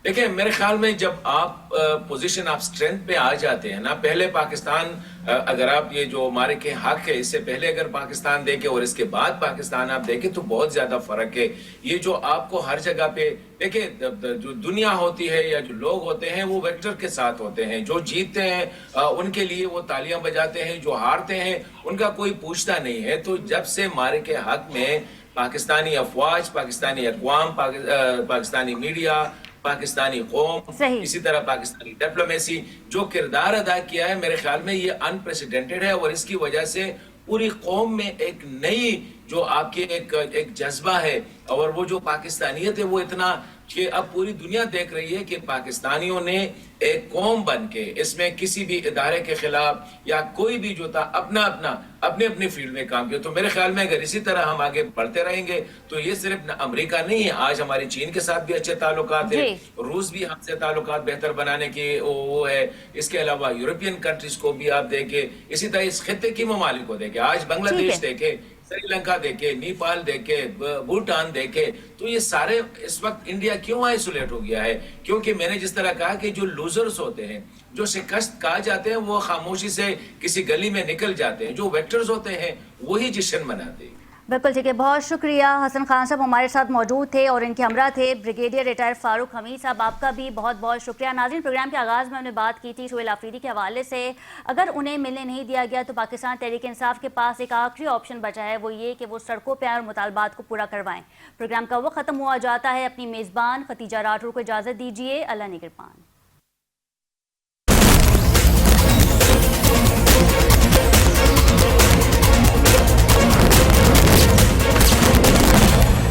देखिए, मेरे ख्याल में जब आप पोजीशन ऑफ स्ट्रेंथ पे आ जाते हैं ना, पहले पाकिस्तान, अगर आप ये जो हमारे के हक है, इससे पहले अगर पाकिस्तान देखे और इसके बाद पाकिस्तान आप देखें तो बहुत ज्यादा फर्क है। ये जो आपको हर जगह पे देखिए, जो दुनिया होती है या जो लोग होते हैं वो वेक्टर के साथ होते हैं। जो जीतते हैं उनके लिए वो तालियां बजाते हैं, जो हारते हैं उनका कोई पूछता नहीं है। तो जब से हमारे के हक में पाकिस्तानी अफवाज, पाकिस्तानी अक़वाम, पाकिस्तानी मीडिया, पाकिस्तानी कौम, इसी तरह पाकिस्तानी डिप्लोमेसी जो किरदार अदा किया है, मेरे ख्याल में ये अनप्रेसिडेंटेड है। और इसकी वजह से पूरी कौम में एक नई जो आपके एक जज्बा है और वो जो पाकिस्तानियत है वो इतना कि अब पूरी दुनिया देख रही है कि पाकिस्तानियों ने एक कौम बन के इसमें किसी भी इदारे के खिलाफ या कोई भी जो था अपने अपनी फील्ड में काम किया। तो मेरे ख्याल में अगर इसी तरह हम आगे बढ़ते रहेंगे तो ये सिर्फ अमेरिका नहीं है, आज हमारी चीन के साथ भी अच्छे ताल्लुकात है, रूस भी हमसे ताल्लुकात बेहतर बनाने की वो है। इसके अलावा यूरोपियन कंट्रीज को भी आप देखे, इसी तरह इस खित्ते की ममालिक को देखे, आज बांग्लादेश देखे, श्रीलंका देखे, नेपाल देखे, भूटान देखे, तो ये सारे इस वक्त इंडिया क्यों आइसोलेट हो गया है? क्योंकि मैंने जिस तरह कहा कि जो लूजर्स होते हैं, जो शिकस्त कहा जाते हैं, वो खामोशी से किसी गली में निकल जाते हैं। जो वेक्टर्स होते हैं वही जश्न मनाते हैं। बिल्कुल ठीक है, बहुत शुक्रिया। हसन खान साहब हमारे साथ मौजूद थे और इनके हमरा थे ब्रिगेडियर रिटायर्ड फारूक हमीद साहब, आपका भी बहुत बहुत शुक्रिया। नाज़रीन, प्रोग्राम के आगाज़ में हमने बात की थी सोहेल आफरीदी के हवाले से। अगर उन्हें मिलने नहीं दिया गया तो पाकिस्तान तहरीक इंसाफ के पास एक आखिरी ऑप्शन बचा है, वो ये कि वो सड़कों पर आए और मुतालबात को पूरा करवाएं। प्रोग्राम का वक्त ख़त्म हुआ जाता है। अपनी मेज़बान खतीजा राठौर को इजाज़त दीजिए। अल्लाह निगहबान।